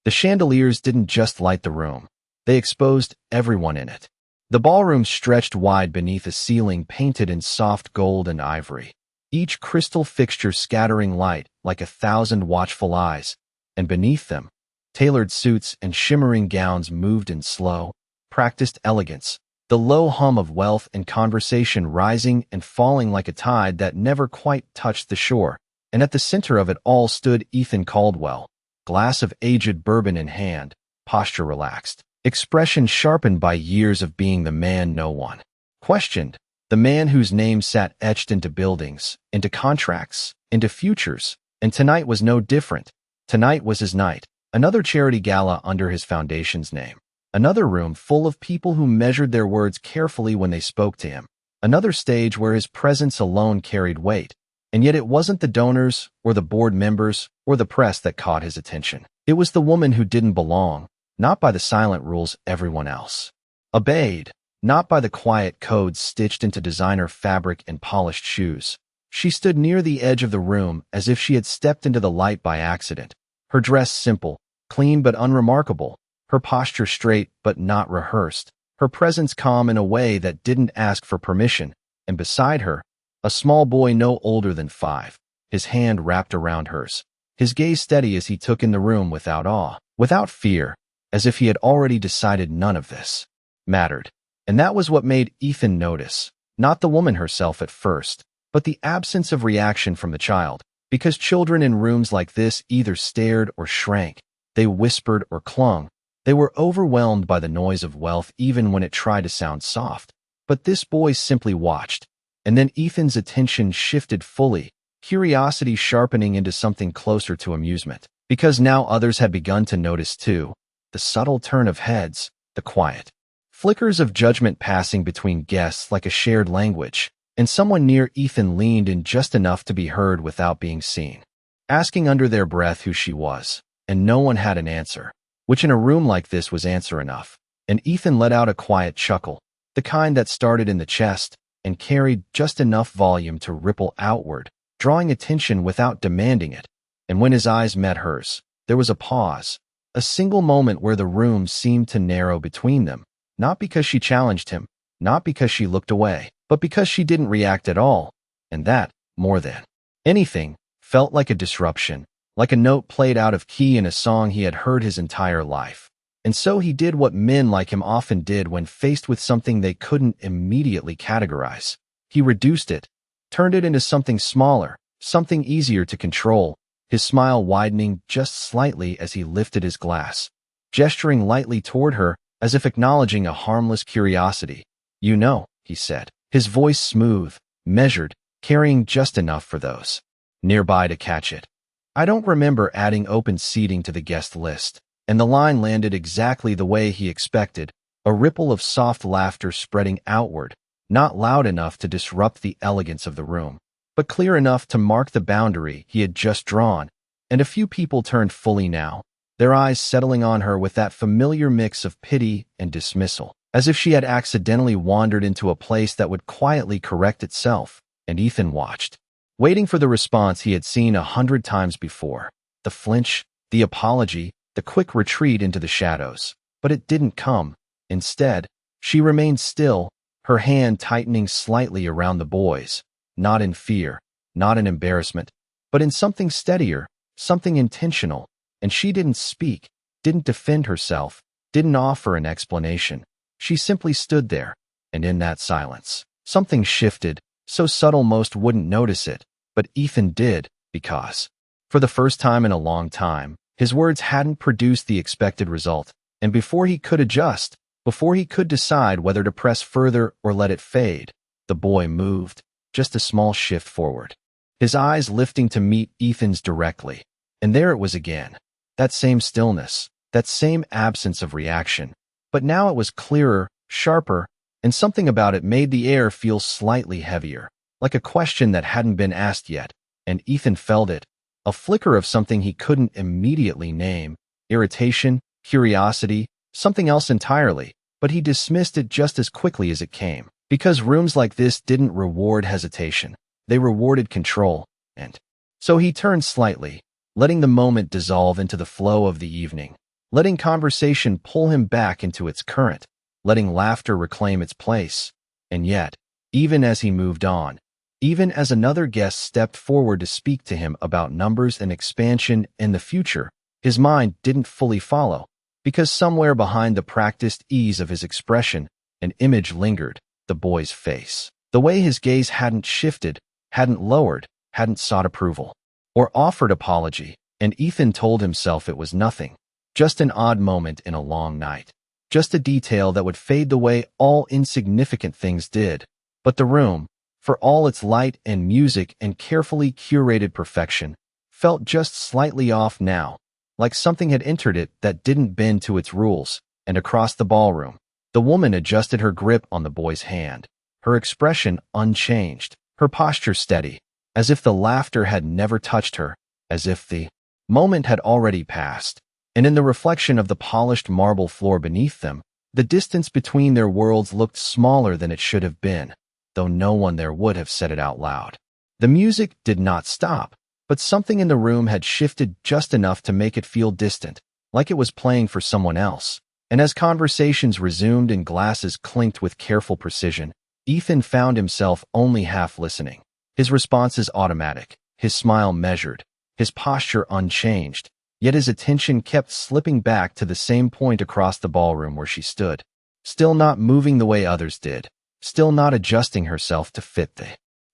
The chandeliers didn't just light the room. They exposed everyone in it. The ballroom stretched wide beneath a ceiling painted in soft gold and ivory, each crystal fixture scattering light like 1,000 watchful eyes, and beneath them, tailored suits and shimmering gowns moved in slow, practiced elegance, the low hum of wealth and conversation rising and falling like a tide that never quite touched the shore. And at the center of it all stood Ethan Caldwell, glass of aged bourbon in hand, posture relaxed, expression sharpened by years of being the man no one questioned, the man whose name sat etched into buildings, into contracts, into futures. And tonight was no different. Tonight was his night. Another charity gala under his foundation's name. Another room full of people who measured their words carefully when they spoke to him. Another stage where his presence alone carried weight. And yet it wasn't the donors or the board members or the press that caught his attention. It was the woman who didn't belong, not by the silent rules everyone else obeyed, not by the quiet codes stitched into designer fabric and polished shoes. She stood near the edge of the room as if she had stepped into the light by accident. Her dress simple, clean but unremarkable, her posture straight but not rehearsed, her presence calm in a way that didn't ask for permission, and beside her, a small boy no older than 5, his hand wrapped around hers, his gaze steady as he took in the room without awe, without fear, as if he had already decided none of this mattered. And that was what made Ethan notice, not the woman herself at first, but the absence of reaction from the child, because children in rooms like this either stared or shrank, they whispered or clung, they were overwhelmed by the noise of wealth even when it tried to sound soft. But this boy simply watched, and then Ethan's attention shifted fully, curiosity sharpening into something closer to amusement, because now others had begun to notice too, the subtle turn of heads, the quiet flickers of judgment passing between guests like a shared language, and someone near Ethan leaned in just enough to be heard without being seen, asking under their breath who she was, and no one had an answer, which in a room like this was answer enough, and Ethan let out a quiet chuckle, the kind that started in the chest and carried just enough volume to ripple outward, drawing attention without demanding it. And when his eyes met hers, there was a pause, a single moment where the room seemed to narrow between them, not because she challenged him, not because she looked away, but because she didn't react at all, and that, more than anything, felt like a disruption, like a note played out of key in a song he had heard his entire life. And so he did what men like him often did when faced with something they couldn't immediately categorize. He reduced it, turned it into something smaller, something easier to control, his smile widening just slightly as he lifted his glass, gesturing lightly toward her as if acknowledging a harmless curiosity. "You know," he said, his voice smooth, measured, carrying just enough for those nearby to catch it. "I don't remember adding open seating to the guest list." And the line landed exactly the way he expected, a ripple of soft laughter spreading outward, not loud enough to disrupt the elegance of the room, but clear enough to mark the boundary he had just drawn. And a few people turned fully now, their eyes settling on her with that familiar mix of pity and dismissal, as if she had accidentally wandered into a place that would quietly correct itself. And Ethan watched, waiting for the response he had seen 100 times before, the flinch, the apology, the quick retreat into the shadows. But it didn't come. Instead, she remained still, her hand tightening slightly around the boy's, not in fear, not in embarrassment, but in something steadier, something intentional. And she didn't speak, didn't defend herself, didn't offer an explanation. She simply stood there, and in that silence, something shifted, so subtle most wouldn't notice it, but Ethan did, because, for the first time in a long time, his words hadn't produced the expected result, and before he could adjust, before he could decide whether to press further or let it fade, the boy moved, just a small shift forward, his eyes lifting to meet Ethan's directly. And there it was again, that same stillness, that same absence of reaction. But now it was clearer, sharper, and something about it made the air feel slightly heavier, like a question that hadn't been asked yet, and Ethan felt it. A flicker of something he couldn't immediately name, irritation, curiosity, something else entirely, but he dismissed it just as quickly as it came, because rooms like this didn't reward hesitation, they rewarded control, and so he turned slightly, letting the moment dissolve into the flow of the evening, letting conversation pull him back into its current, letting laughter reclaim its place. And yet, even as he moved on, even as another guest stepped forward to speak to him about numbers and expansion in the future, his mind didn't fully follow, because somewhere behind the practiced ease of his expression, an image lingered: the boy's face. The way his gaze hadn't shifted, hadn't lowered, hadn't sought approval, or offered apology, and Ethan told himself it was nothing, just an odd moment in a long night, just a detail that would fade the way all insignificant things did. But the room, for all its light and music and carefully curated perfection, felt just slightly off now, like something had entered it that didn't bend to its rules. And across the ballroom, the woman adjusted her grip on the boy's hand, her expression unchanged, her posture steady, as if the laughter had never touched her, as if the moment had already passed. And in the reflection of the polished marble floor beneath them, the distance between their worlds looked smaller than it should have been, though no one there would have said it out loud. The music did not stop, but something in the room had shifted just enough to make it feel distant, like it was playing for someone else. And as conversations resumed and glasses clinked with careful precision, Ethan found himself only half listening. His responses automatic, his smile measured, his posture unchanged, yet his attention kept slipping back to the same point across the ballroom where she stood, still not moving the way others did, still not adjusting herself to fit the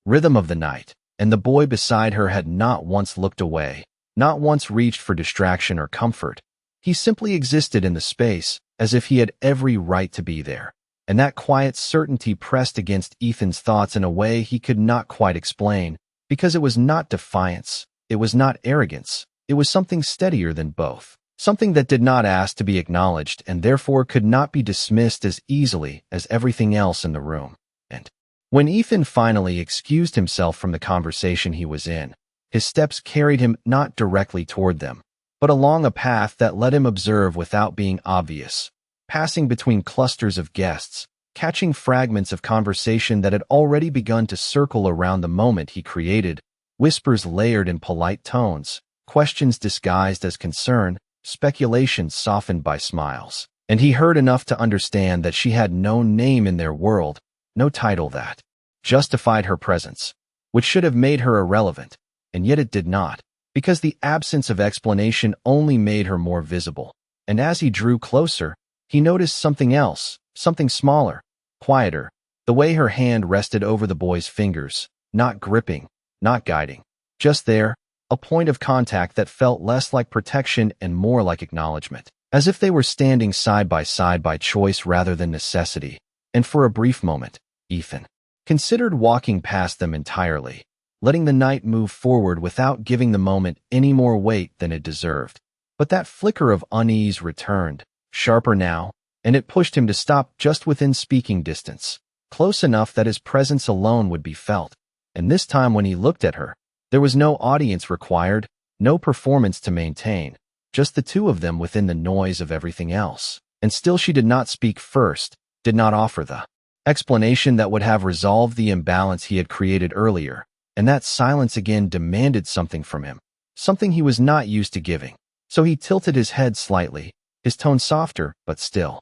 rhythm of the night. And the boy beside her had not once looked away, not once reached for distraction or comfort. He simply existed in the space, as if he had every right to be there. And that quiet certainty pressed against Ethan's thoughts in a way he could not quite explain, because it was not defiance, it was not arrogance, it was something steadier than both, something that did not ask to be acknowledged and therefore could not be dismissed as easily as everything else in the room. And when Ethan finally excused himself from the conversation he was in, his steps carried him not directly toward them, but along a path that let him observe without being obvious, passing between clusters of guests, catching fragments of conversation that had already begun to circle around the moment he created, whispers layered in polite tones, questions disguised as concern, speculations softened by smiles. And he heard enough to understand that she had no name in their world, no title that justified her presence, which should have made her irrelevant, and yet it did not, because the absence of explanation only made her more visible. And as he drew closer, he noticed something else, something smaller, quieter, the way her hand rested over the boy's fingers, not gripping, not guiding, just there, a point of contact that felt less like protection and more like acknowledgement, as if they were standing side by choice rather than necessity. And for a brief moment, Ethan considered walking past them entirely, letting the night move forward without giving the moment any more weight than it deserved. But that flicker of unease returned, sharper now, and it pushed him to stop just within speaking distance, close enough that his presence alone would be felt. And this time when he looked at her, there was no audience required, no performance to maintain, just the two of them within the noise of everything else. And still she did not speak first, did not offer the explanation that would have resolved the imbalance he had created earlier, and that silence again demanded something from him, something he was not used to giving. So he tilted his head slightly, his tone softer, but still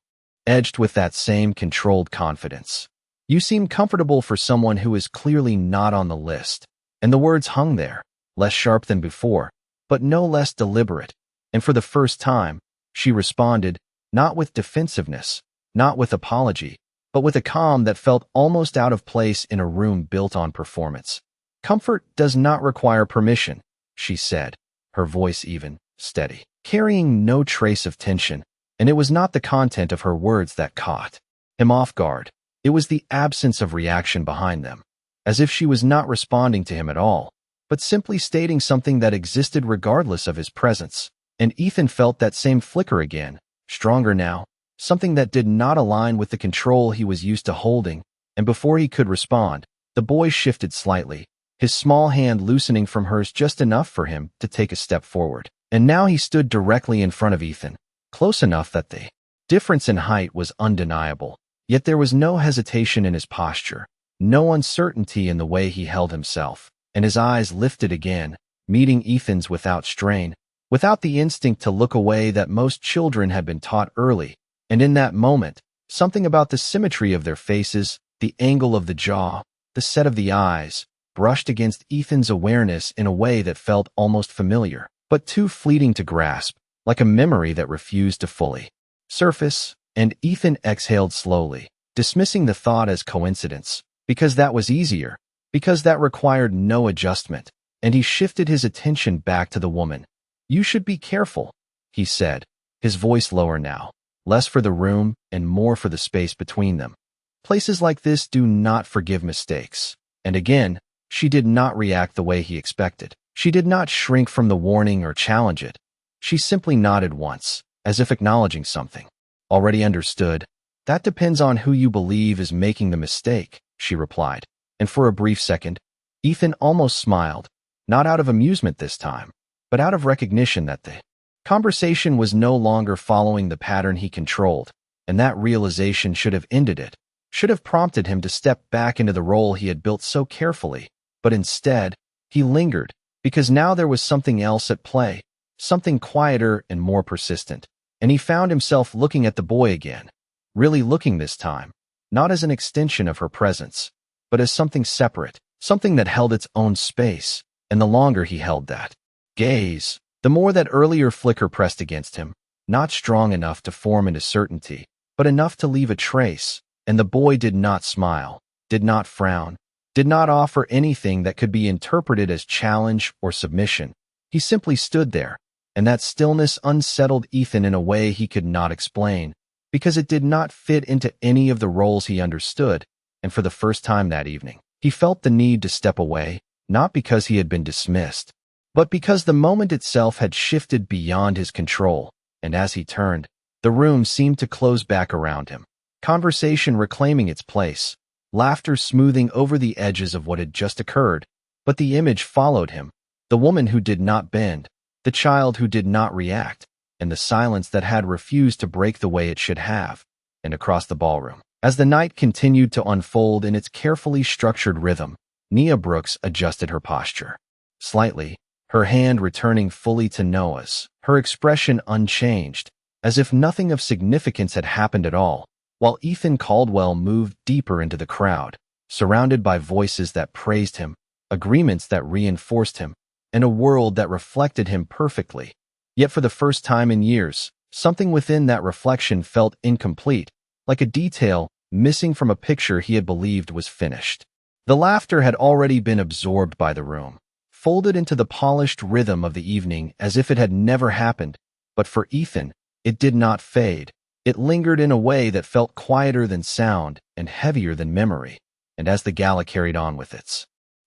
edged with that same controlled confidence. "You seem comfortable for someone who is clearly not on the list." And the words hung there, less sharp than before, but no less deliberate. And for the first time, she responded, not with defensiveness, not with apology, but with a calm that felt almost out of place in a room built on performance. "Comfort does not require permission," she said, her voice even, steady, carrying no trace of tension. And it was not the content of her words that caught him off guard. It was the absence of reaction behind them, as if she was not responding to him at all, but simply stating something that existed regardless of his presence. And Ethan felt that same flicker again, stronger now, something that did not align with the control he was used to holding. And before he could respond, the boy shifted slightly, his small hand loosening from hers just enough for him to take a step forward. And now he stood directly in front of Ethan, close enough that the difference in height was undeniable. Yet there was no hesitation in his posture, no uncertainty in the way he held himself, and his eyes lifted again, meeting Ethan's without strain, without the instinct to look away that most children had been taught early. And in that moment, something about the symmetry of their faces, the angle of the jaw, the set of the eyes, brushed against Ethan's awareness in a way that felt almost familiar, but too fleeting to grasp, like a memory that refused to fully surface. And Ethan exhaled slowly, dismissing the thought as coincidence, because that was easier, because that required no adjustment, and he shifted his attention back to the woman. "You should be careful," he said, his voice lower now, less for the room and more for the space between them. "Places like this do not forgive mistakes." And again, she did not react the way he expected. She did not shrink from the warning or challenge it. She simply nodded once, as if acknowledging something. "Already understood. That depends on who you believe is making the mistake," she replied. And for a brief second, Ethan almost smiled, not out of amusement this time, but out of recognition that the conversation was no longer following the pattern he controlled, and that realization should have ended it, should have prompted him to step back into the role he had built so carefully. But instead, he lingered, because now there was something else at play, something quieter and more persistent. And he found himself looking at the boy again, really looking this time, not as an extension of her presence, but as something separate, something that held its own space. And the longer he held that gaze, the more that earlier flicker pressed against him, not strong enough to form into certainty, but enough to leave a trace. And the boy did not smile, did not frown, did not offer anything that could be interpreted as challenge or submission. He simply stood there, and that stillness unsettled Ethan in a way he could not explain, because it did not fit into any of the roles he understood. And for the first time that evening, he felt the need to step away, not because he had been dismissed, but because the moment itself had shifted beyond his control. And as he turned, the room seemed to close back around him, conversation reclaiming its place, laughter smoothing over the edges of what had just occurred. But the image followed him, the woman who did not bend, the child who did not react, and the silence that had refused to break the way it should have. And across the ballroom, as the night continued to unfold in its carefully structured rhythm, Nia Brooks adjusted her posture slightly, her hand returning fully to Noah's, her expression unchanged, as if nothing of significance had happened at all, while Ethan Caldwell moved deeper into the crowd, surrounded by voices that praised him, agreements that reinforced him, and a world that reflected him perfectly. Yet for the first time in years, something within that reflection felt incomplete, like a detail missing from a picture he had believed was finished. The laughter had already been absorbed by the room, folded into the polished rhythm of the evening as if it had never happened. But for Ethan, it did not fade. It lingered in a way that felt quieter than sound and heavier than memory. And as the gala carried on with its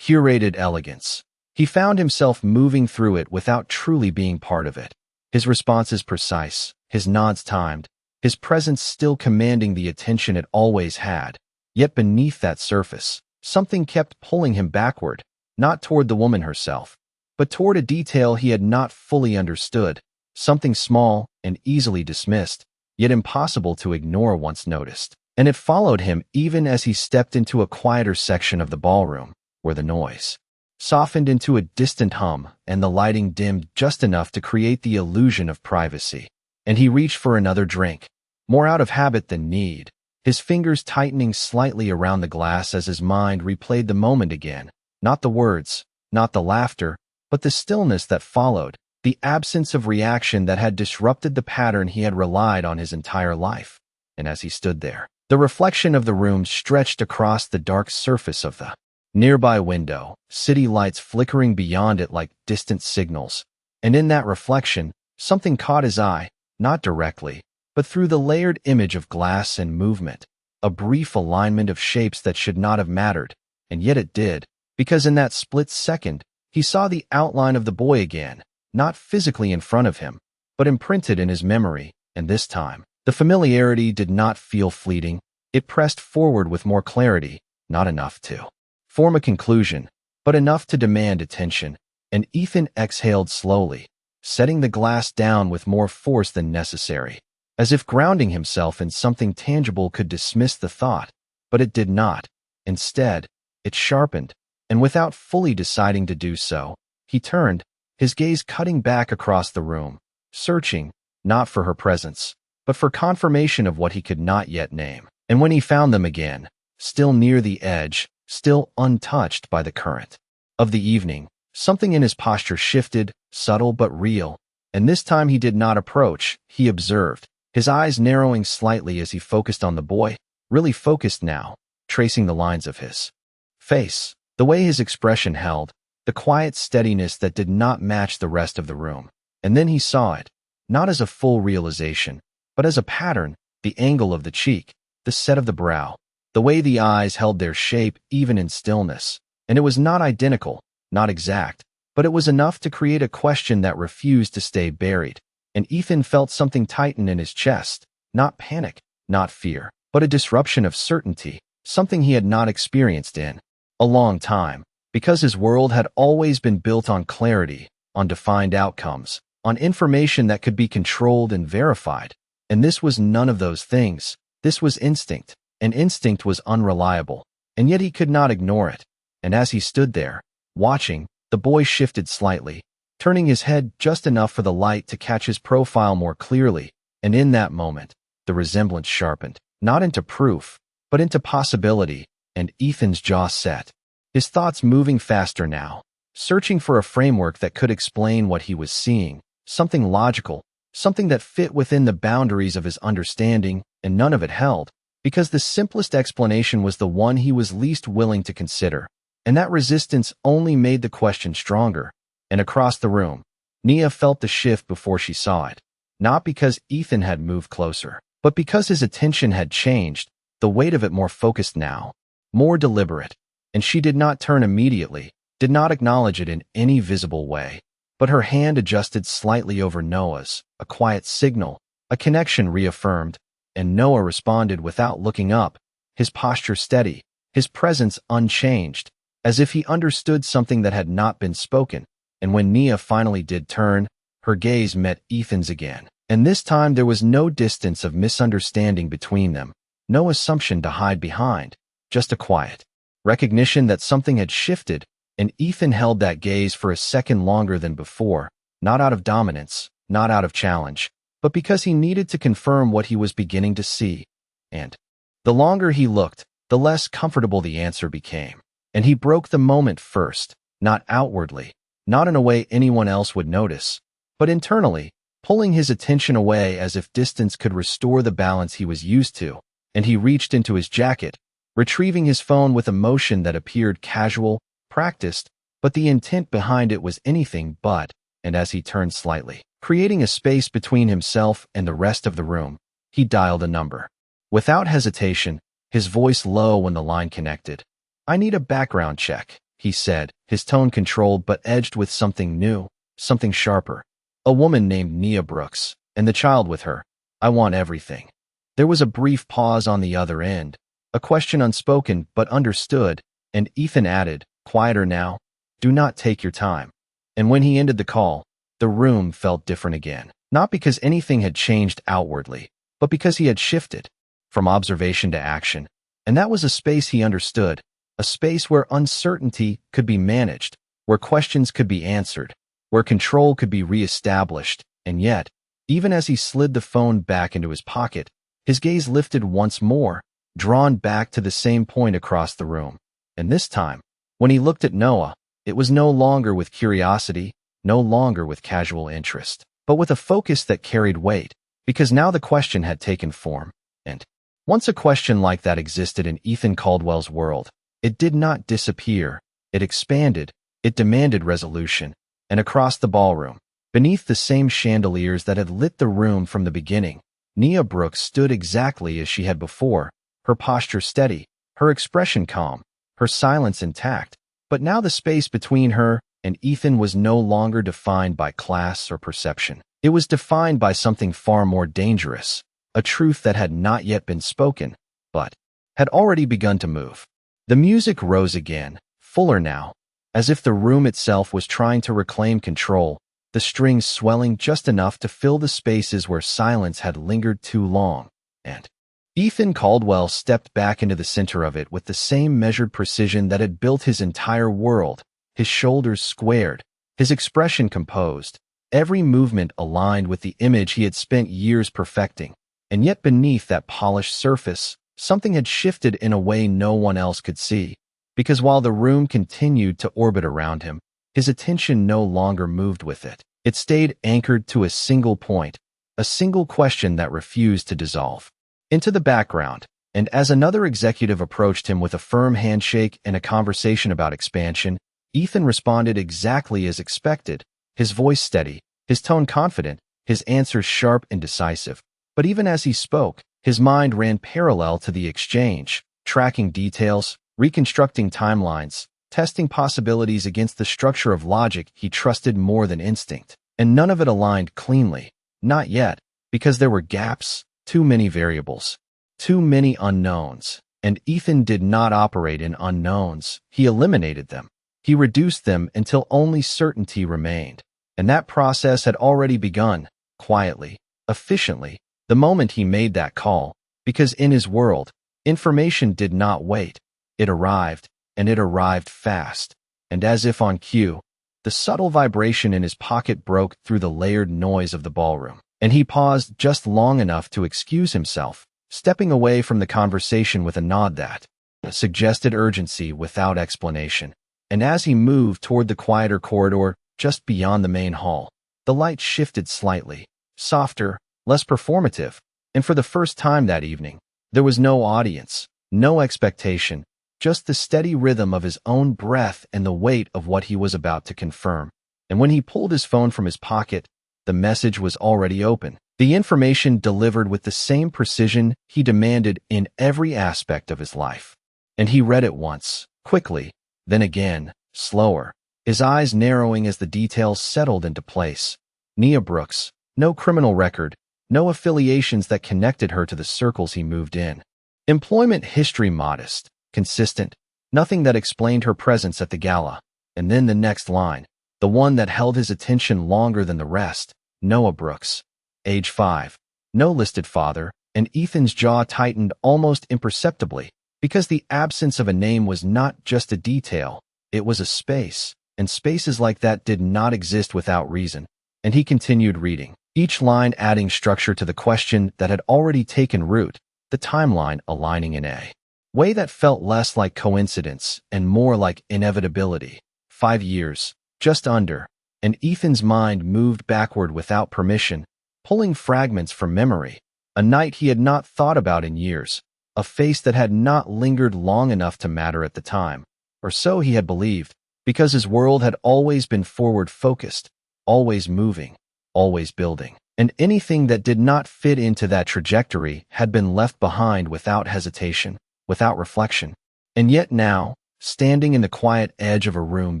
curated elegance, he found himself moving through it without truly being part of it. His responses precise, his nods timed, his presence still commanding the attention it always had. Yet beneath that surface, something kept pulling him backward, not toward the woman herself, but toward a detail he had not fully understood, something small and easily dismissed, yet impossible to ignore once noticed. And it followed him even as he stepped into a quieter section of the ballroom, where the noise softened into a distant hum and the lighting dimmed just enough to create the illusion of privacy. And he reached for another drink, more out of habit than need, his fingers tightening slightly around the glass as his mind replayed the moment again. Not the words, not the laughter, but the stillness that followed, the absence of reaction that had disrupted the pattern he had relied on his entire life. And as he stood there, the reflection of the room stretched across the dark surface of the nearby window, city lights flickering beyond it like distant signals. And in that reflection, something caught his eye, not directly, but through the layered image of glass and movement, a brief alignment of shapes that should not have mattered, and yet it did, because in that split second, he saw the outline of the boy again, not physically in front of him, but imprinted in his memory. And this time, the familiarity did not feel fleeting. It pressed forward with more clarity, not enough to form a conclusion, but enough to demand attention. And Ethan exhaled slowly, setting the glass down with more force than necessary, as if grounding himself in something tangible could dismiss the thought. But it did not. Instead, it sharpened, and without fully deciding to do so, he turned, his gaze cutting back across the room, searching, not for her presence, but for confirmation of what he could not yet name. And when he found them again, still near the edge, still untouched by the current of the evening, something in his posture shifted, subtle but real, and this time he did not approach, he observed, his eyes narrowing slightly as he focused on the boy, really focused now, tracing the lines of his face, the way his expression held, the quiet steadiness that did not match the rest of the room. And then he saw it, not as a full realization, but as a pattern, the angle of the cheek, the set of the brow, the way the eyes held their shape even in stillness. And it was not identical, not exact, but it was enough to create a question that refused to stay buried. And Ethan felt something tighten in his chest, not panic, not fear, but a disruption of certainty, something he had not experienced in a long time, because his world had always been built on clarity, on defined outcomes, on information that could be controlled and verified. And this was none of those things. This was instinct, and instinct was unreliable, and yet he could not ignore it. And as he stood there, watching, the boy shifted slightly, turning his head just enough for the light to catch his profile more clearly, and in that moment, the resemblance sharpened, not into proof, but into possibility, and Ethan's jaw set, his thoughts moving faster now, searching for a framework that could explain what he was seeing, something logical, something that fit within the boundaries of his understanding, and none of it held, because the simplest explanation was the one he was least willing to consider, and that resistance only made the question stronger. And across the room, Nia felt the shift before she saw it, not because Ethan had moved closer, but because his attention had changed, the weight of it more focused now, more deliberate, and she did not turn immediately, did not acknowledge it in any visible way, but her hand adjusted slightly over Noah's, a quiet signal, a connection reaffirmed, and Noah responded without looking up, his posture steady, his presence unchanged, as if he understood something that had not been spoken. And when Nia finally did turn, her gaze met Ethan's again, and this time there was no distance of misunderstanding between them, no assumption to hide behind, just a quiet recognition that something had shifted, and Ethan held that gaze for a second longer than before, not out of dominance, not out of challenge, but because he needed to confirm what he was beginning to see. And the longer he looked, the less comfortable the answer became. And he broke the moment first, not outwardly, not in a way anyone else would notice, but internally, pulling his attention away as if distance could restore the balance he was used to, and he reached into his jacket, retrieving his phone with a motion that appeared casual, practiced, but the intent behind it was anything but. And as he turned slightly, creating a space between himself and the rest of the room, he dialed a number. Without hesitation, his voice low when the line connected. "I need a background check," he said, his tone controlled but edged with something new, something sharper. "A woman named Nia Brooks, and the child with her. I want everything." There was a brief pause on the other end, a question unspoken but understood, and Ethan added, quieter now, "Do not take your time." And when he ended the call, the room felt different again, not because anything had changed outwardly, but because he had shifted from observation to action, and that was a space he understood, a space where uncertainty could be managed, where questions could be answered, where control could be reestablished. And yet, even as he slid the phone back into his pocket, his gaze lifted once more, drawn back to the same point across the room. And this time, when he looked at Noah, it was no longer with curiosity, no longer with casual interest, but with a focus that carried weight, because now the question had taken form. And once a question like that existed in Ethan Caldwell's world, it did not disappear, it expanded, it demanded resolution. And across the ballroom, beneath the same chandeliers that had lit the room from the beginning, Nia Brooks stood exactly as she had before, her posture steady, her expression calm, her silence intact. But now the space between her and Ethan was no longer defined by class or perception. It was defined by something far more dangerous, a truth that had not yet been spoken, but had already begun to move. The music rose again, fuller now, as if the room itself was trying to reclaim control, the strings swelling just enough to fill the spaces where silence had lingered too long. And Ethan Caldwell stepped back into the center of it with the same measured precision that had built his entire world, his shoulders squared, his expression composed, every movement aligned with the image he had spent years perfecting. And yet beneath that polished surface, something had shifted in a way no one else could see. Because while the room continued to orbit around him, his attention no longer moved with it. It stayed anchored to a single point, a single question that refused to dissolve. Into the background, and as another executive approached him with a firm handshake and a conversation about expansion, Ethan responded exactly as expected, his voice steady, his tone confident, his answers sharp and decisive. But even as he spoke, his mind ran parallel to the exchange, tracking details, reconstructing timelines, testing possibilities against the structure of logic he trusted more than instinct. And none of it aligned cleanly. Not yet, because there were gaps, too many variables, too many unknowns. And Ethan did not operate in unknowns. He eliminated them. He reduced them until only certainty remained. And that process had already begun, quietly, efficiently, the moment he made that call. Because in his world, information did not wait. It arrived, and it arrived fast. And as if on cue, the subtle vibration in his pocket broke through the layered noise of the ballroom. And he paused just long enough to excuse himself, stepping away from the conversation with a nod that suggested urgency without explanation. And as he moved toward the quieter corridor just beyond the main hall, the light shifted slightly, softer, less performative, and for the first time that evening, there was no audience, no expectation, just the steady rhythm of his own breath and the weight of what he was about to confirm. And when he pulled his phone from his pocket, the message was already open. The information delivered with the same precision he demanded in every aspect of his life. And he read it once, quickly, then again, slower, his eyes narrowing as the details settled into place. Nia Brooks, no criminal record, no affiliations that connected her to the circles he moved in. Employment history modest, consistent, nothing that explained her presence at the gala. And then the next line, the one that held his attention longer than the rest, Noah Brooks, age 5, no listed father, and Ethan's jaw tightened almost imperceptibly, because the absence of a name was not just a detail, it was a space, and spaces like that did not exist without reason. And he continued reading, each line adding structure to the question that had already taken root, the timeline aligning in a way that felt less like coincidence and more like inevitability. 5 years, just under, and Ethan's mind moved backward without permission, pulling fragments from memory, a night he had not thought about in years, a face that had not lingered long enough to matter at the time, or so he had believed, because his world had always been forward-focused, always moving, always building. And anything that did not fit into that trajectory had been left behind without hesitation, without reflection. And yet now, standing in the quiet edge of a room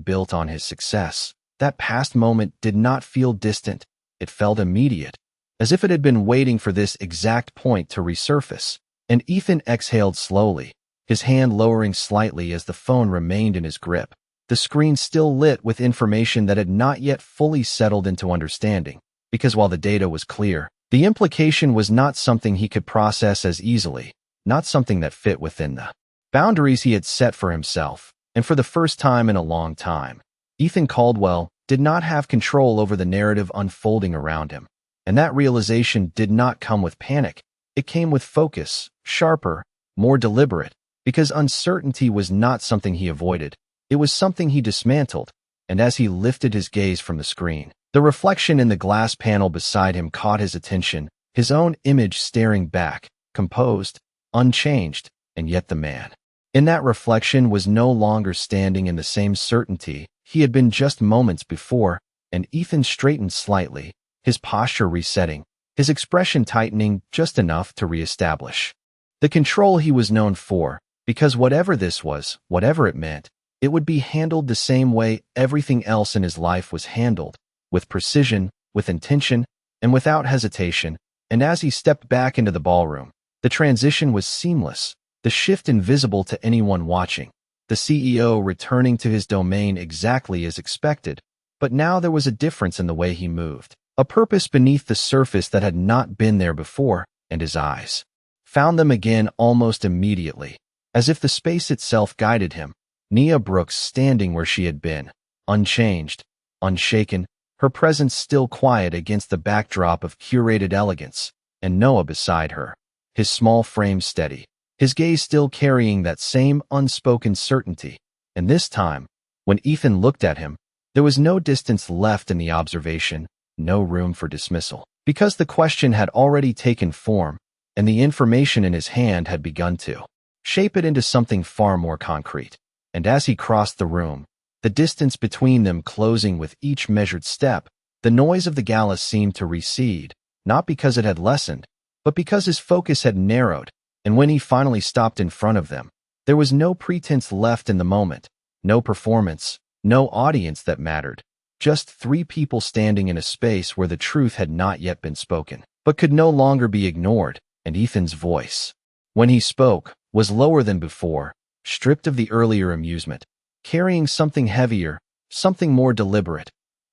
built on his success, that past moment did not feel distant, it felt immediate, as if it had been waiting for this exact point to resurface. And Ethan exhaled slowly, his hand lowering slightly as the phone remained in his grip, the screen still lit with information that had not yet fully settled into understanding. Because while the data was clear, the implication was not something he could process as easily, not something that fit within the boundaries he had set for himself. And for the first time in a long time, Ethan Caldwell did not have control over the narrative unfolding around him. And that realization did not come with panic. It came with focus, sharper, more deliberate, because uncertainty was not something he avoided. It was something he dismantled. And as he lifted his gaze from the screen, the reflection in the glass panel beside him caught his attention, his own image staring back, composed, unchanged, and yet the man in that reflection was no longer standing in the same certainty he had been just moments before. And Ethan straightened slightly, his posture resetting, his expression tightening just enough to reestablish the control he was known for, because whatever this was, whatever it meant, it would be handled the same way everything else in his life was handled, with precision, with intention, and without hesitation. And as he stepped back into the ballroom, the transition was seamless, the shift invisible to anyone watching, the CEO returning to his domain exactly as expected. But now there was a difference in the way he moved, a purpose beneath the surface that had not been there before, and his eyes found them again almost immediately, as if the space itself guided him. Nia Brooks standing where she had been, unchanged, unshaken, her presence still quiet against the backdrop of curated elegance, and Noah beside her, his small frame steady, his gaze still carrying that same unspoken certainty. And this time, when Ethan looked at him, there was no distance left in the observation, no room for dismissal, because the question had already taken form, and the information in his hand had begun to shape it into something far more concrete. And as he crossed the room, the distance between them closing with each measured step, the noise of the gala seemed to recede, not because it had lessened, but because his focus had narrowed, and when he finally stopped in front of them, there was no pretense left in the moment, no performance, no audience that mattered, just three people standing in a space where the truth had not yet been spoken, but could no longer be ignored. And Ethan's voice, when he spoke, was lower than before, stripped of the earlier amusement, carrying something heavier, something more deliberate.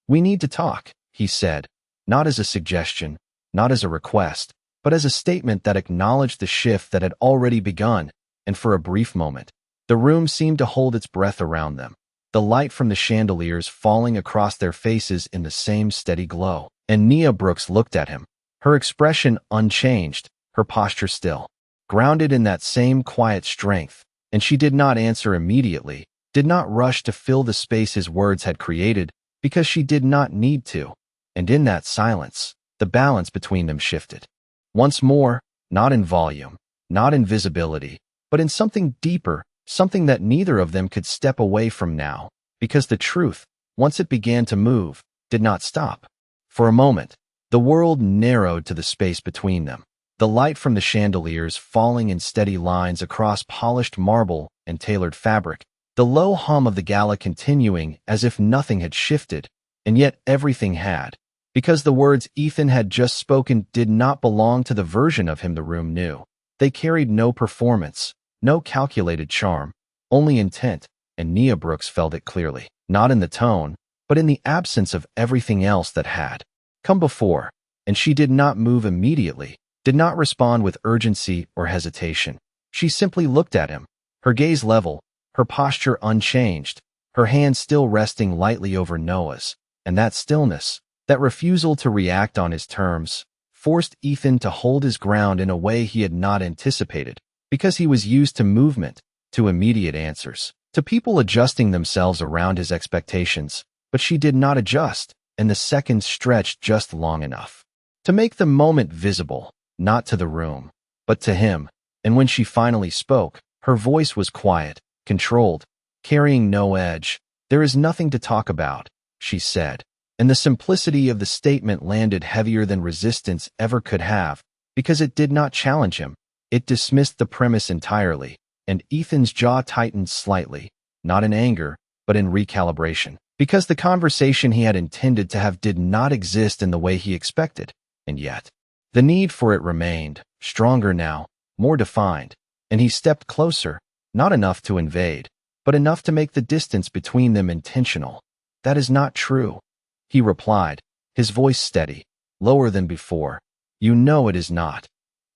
"We need to talk," he said, not as a suggestion, not as a request, but as a statement that acknowledged the shift that had already begun. And for a brief moment, the room seemed to hold its breath around them, the light from the chandeliers falling across their faces in the same steady glow. And Nia Brooks looked at him, her expression unchanged, her posture still, grounded in that same quiet strength, and she did not answer immediately, did not rush to fill the space his words had created, because she did not need to. And in that silence, the balance between them shifted. Once more, not in volume, not in visibility, but in something deeper, something that neither of them could step away from now, because the truth, once it began to move, did not stop. For a moment, the world narrowed to the space between them, the light from the chandeliers falling in steady lines across polished marble and tailored fabric, the low hum of the gala continuing as if nothing had shifted, and yet everything had, because the words Ethan had just spoken did not belong to the version of him the room knew. They carried no performance, no calculated charm, only intent, and Nia Brooks felt it clearly, not in the tone, but in the absence of everything else that had come before. And she did not move immediately, did not respond with urgency or hesitation. She simply looked at him, her gaze level, her posture unchanged, her hand still resting lightly over Noah's, and that stillness, that refusal to react on his terms, forced Ethan to hold his ground in a way he had not anticipated, because he was used to movement, to immediate answers, to people adjusting themselves around his expectations. But she did not adjust, and the seconds stretched just long enough to make the moment visible, not to the room, but to him. And when she finally spoke, her voice was quiet, controlled, carrying no edge. "There is nothing to talk about," she said, and the simplicity of the statement landed heavier than resistance ever could have, because it did not challenge him. It dismissed the premise entirely, and Ethan's jaw tightened slightly, not in anger, but in recalibration, because the conversation he had intended to have did not exist in the way he expected. And yet, the need for it remained, stronger now, more defined, and he stepped closer, not enough to invade, but enough to make the distance between them intentional. "That is not true," he replied, his voice steady, lower than before. "You know it is not."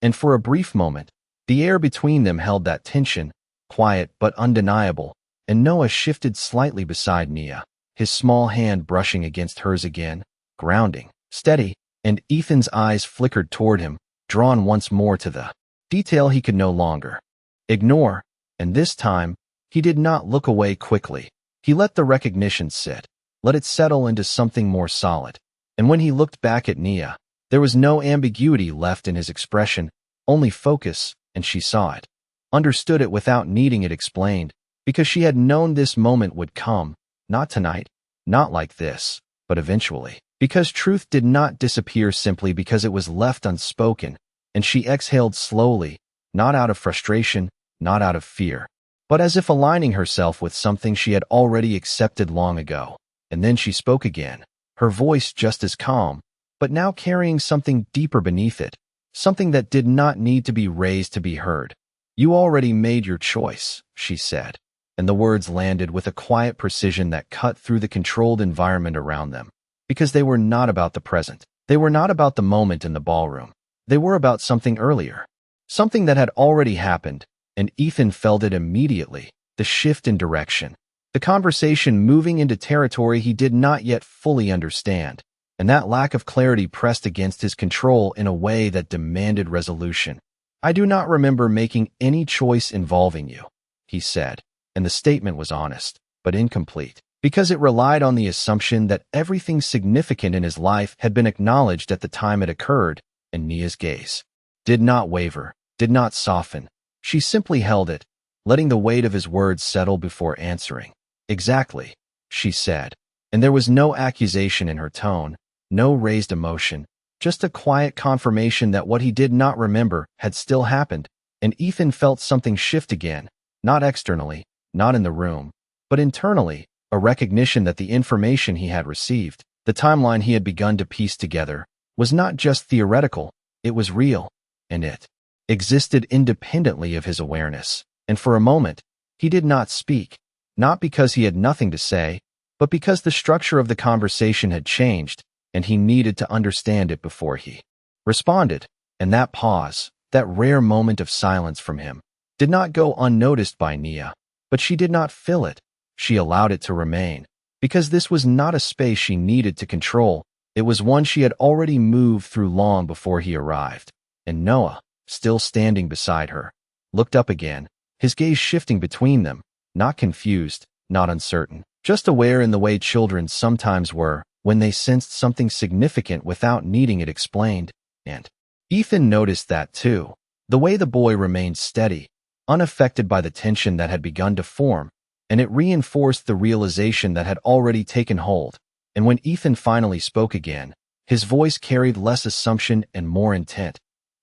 And for a brief moment, the air between them held that tension, quiet but undeniable, and Noah shifted slightly beside Nia, his small hand brushing against hers again, grounding, steady, and Ethan's eyes flickered toward him, drawn once more to the detail he could no longer ignore. And this time, he did not look away quickly. He let the recognition sit, let it settle into something more solid. And when he looked back at Nia, there was no ambiguity left in his expression, only focus, and she saw it, understood it without needing it explained, because she had known this moment would come, not tonight, not like this, but eventually, because truth did not disappear simply because it was left unspoken. And she exhaled slowly, not out of frustration, not out of fear, but as if aligning herself with something she had already accepted long ago. And then she spoke again, her voice just as calm, but now carrying something deeper beneath it, something that did not need to be raised to be heard. "You already made your choice," she said, and the words landed with a quiet precision that cut through the controlled environment around them, because they were not about the present. They were not about the moment in the ballroom. They were about something earlier, something that had already happened, and Ethan felt it immediately, the shift in direction, the conversation moving into territory he did not yet fully understand, and that lack of clarity pressed against his control in a way that demanded resolution. "I do not remember making any choice involving you," he said, and the statement was honest, but incomplete, because it relied on the assumption that everything significant in his life had been acknowledged at the time it occurred, and Nia's gaze did not waver, did not soften. She simply held it, letting the weight of his words settle before answering. "Exactly," she said, and there was no accusation in her tone, no raised emotion, just a quiet confirmation that what he did not remember had still happened, and Ethan felt something shift again, not externally, not in the room, but internally, a recognition that the information he had received, the timeline he had begun to piece together, was not just theoretical, it was real, and it existed independently of his awareness. And for a moment, he did not speak, not because he had nothing to say, but because the structure of the conversation had changed, and he needed to understand it before he responded. And that pause, that rare moment of silence from him, did not go unnoticed by Nia, but she did not fill it. She allowed it to remain, because this was not a space she needed to control. It was one she had already moved through long before he arrived. And Noah, still standing beside her, looked up again, his gaze shifting between them, not confused, not uncertain, just aware in the way children sometimes were when they sensed something significant without needing it explained. And Ethan noticed that too, the way the boy remained steady, unaffected by the tension that had begun to form, and it reinforced the realization that had already taken hold. And when Ethan finally spoke again, his voice carried less assumption and more intent.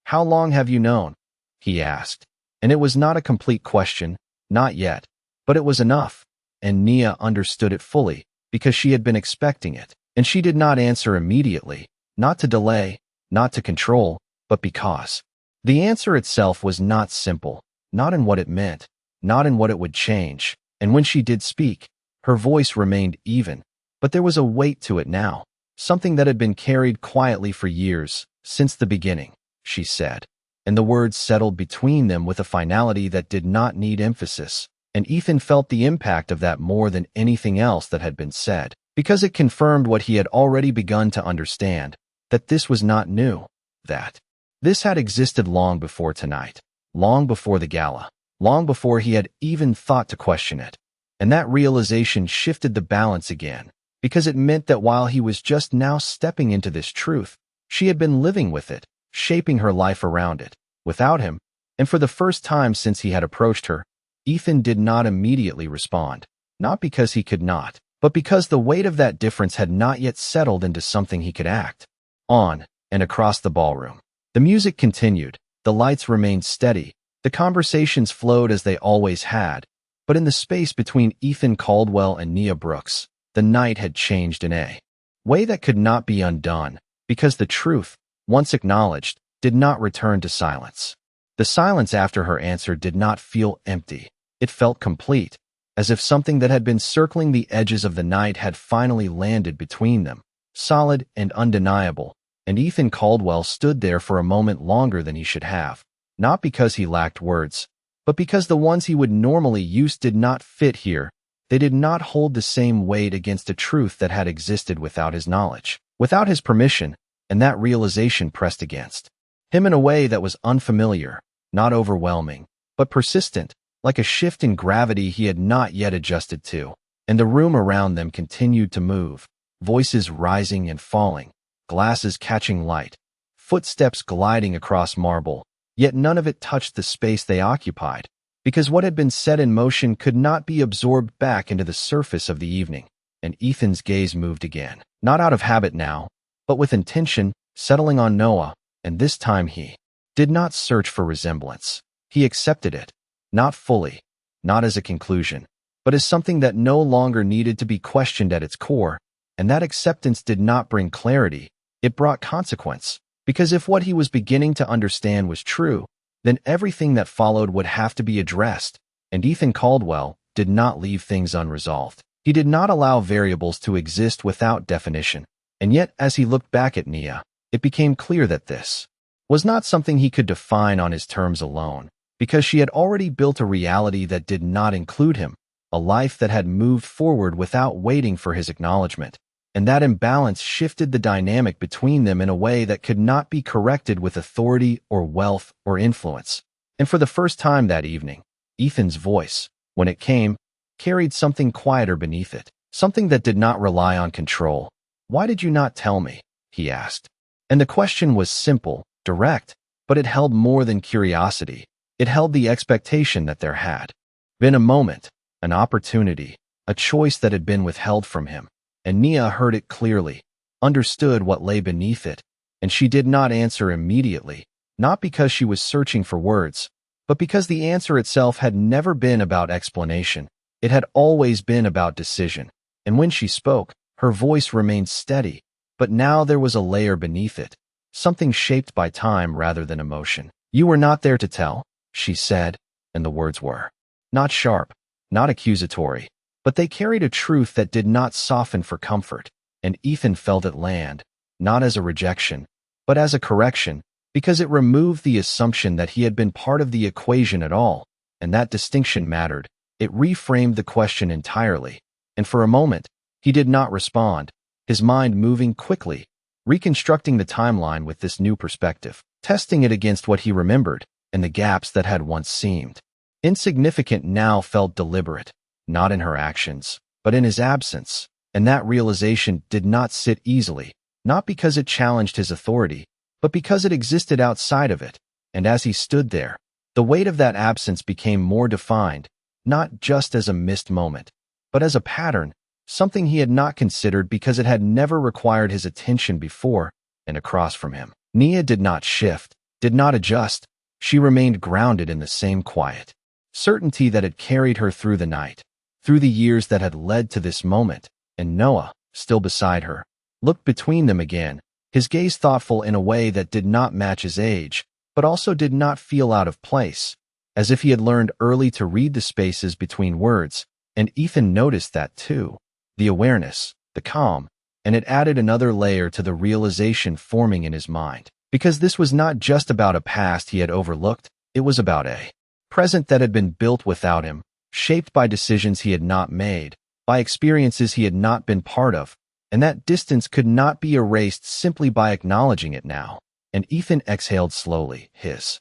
"How long have you known?" he asked. And it was not a complete question, not yet, but it was enough, and Nia understood it fully, because she had been expecting it, and she did not answer immediately, not to delay, not to control, but because the answer itself was not simple, not in what it meant, not in what it would change. And when she did speak, her voice remained even, but there was a weight to it now, something that had been carried quietly for years, since the beginning, she said. And the words settled between them with a finality that did not need emphasis, and Ethan felt the impact of that more than anything else that had been said, because it confirmed what he had already begun to understand, that this was not new, that this had existed long before tonight, long before the gala, long before he had even thought to question it. And that realization shifted the balance again, because it meant that while he was just now stepping into this truth, she had been living with it, shaping her life around it, without him. And for the first time since he had approached her, Ethan did not immediately respond, not because he could not, but because the weight of that difference had not yet settled into something he could act on. And across the ballroom, the music continued, the lights remained steady, the conversations flowed as they always had, but in the space between Ethan Caldwell and Nia Brooks, the night had changed in a way that could not be undone, because the truth, once acknowledged, did not return to silence. The silence after her answer did not feel empty. It felt complete, as if something that had been circling the edges of the night had finally landed between them, solid and undeniable. And Ethan Caldwell stood there for a moment longer than he should have, not because he lacked words, but because the ones he would normally use did not fit here. They did not hold the same weight against a truth that had existed without his knowledge, without his permission, and that realization pressed against him in a way that was unfamiliar, not overwhelming, but persistent, like a shift in gravity he had not yet adjusted to. And the room around them continued to move, voices rising and falling, glasses catching light, footsteps gliding across marble, yet none of it touched the space they occupied, because what had been set in motion could not be absorbed back into the surface of the evening. And Ethan's gaze moved again, not out of habit now, but with intention, settling on Noah, and this time he did not search for resemblance. He accepted it, not fully, not as a conclusion, but as something that no longer needed to be questioned at its core. And that acceptance did not bring clarity, it brought consequence, because if what he was beginning to understand was true, then everything that followed would have to be addressed. And Ethan Caldwell did not leave things unresolved. He did not allow variables to exist without definition. And yet, as he looked back at Nia, it became clear that this was not something he could define on his terms alone, because she had already built a reality that did not include him, a life that had moved forward without waiting for his acknowledgement. And that imbalance shifted the dynamic between them in a way that could not be corrected with authority or wealth or influence. And for the first time that evening, Ethan's voice, when it came, carried something quieter beneath it, something that did not rely on control. "Why did you not tell me?" he asked. And the question was simple, direct, but it held more than curiosity. It held the expectation that there had been a moment, an opportunity, a choice that had been withheld from him. And Nia heard it clearly, understood what lay beneath it, and she did not answer immediately, not because she was searching for words, but because the answer itself had never been about explanation. It had always been about decision. And when she spoke, her voice remained steady, but now there was a layer beneath it, something shaped by time rather than emotion. "You were not there to tell," she said, and the words were not sharp, not accusatory, but they carried a truth that did not soften for comfort, and Ethan felt it land, not as a rejection, but as a correction, because it removed the assumption that he had been part of the equation at all, and that distinction mattered. It reframed the question entirely, and for a moment, he did not respond, his mind moving quickly, reconstructing the timeline with this new perspective, testing it against what he remembered, and the gaps that had once seemed insignificant now felt deliberate, not in her actions, but in his absence. And that realization did not sit easily, not because it challenged his authority, but because it existed outside of it. And as he stood there, the weight of that absence became more defined, not just as a missed moment, but as a pattern, something he had not considered because it had never required his attention before. And across from him, Nia did not shift, did not adjust. She remained grounded in the same quiet certainty that had carried her through the night, through the years that had led to this moment. And Noah, still beside her, looked between them again, his gaze thoughtful in a way that did not match his age, but also did not feel out of place, as if he had learned early to read the spaces between words. And Ethan noticed that too, the awareness, the calm, and it added another layer to the realization forming in his mind. Because this was not just about a past he had overlooked, it was about a present that had been built without him, shaped by decisions he had not made, by experiences he had not been part of, and that distance could not be erased simply by acknowledging it now. And Ethan exhaled slowly, his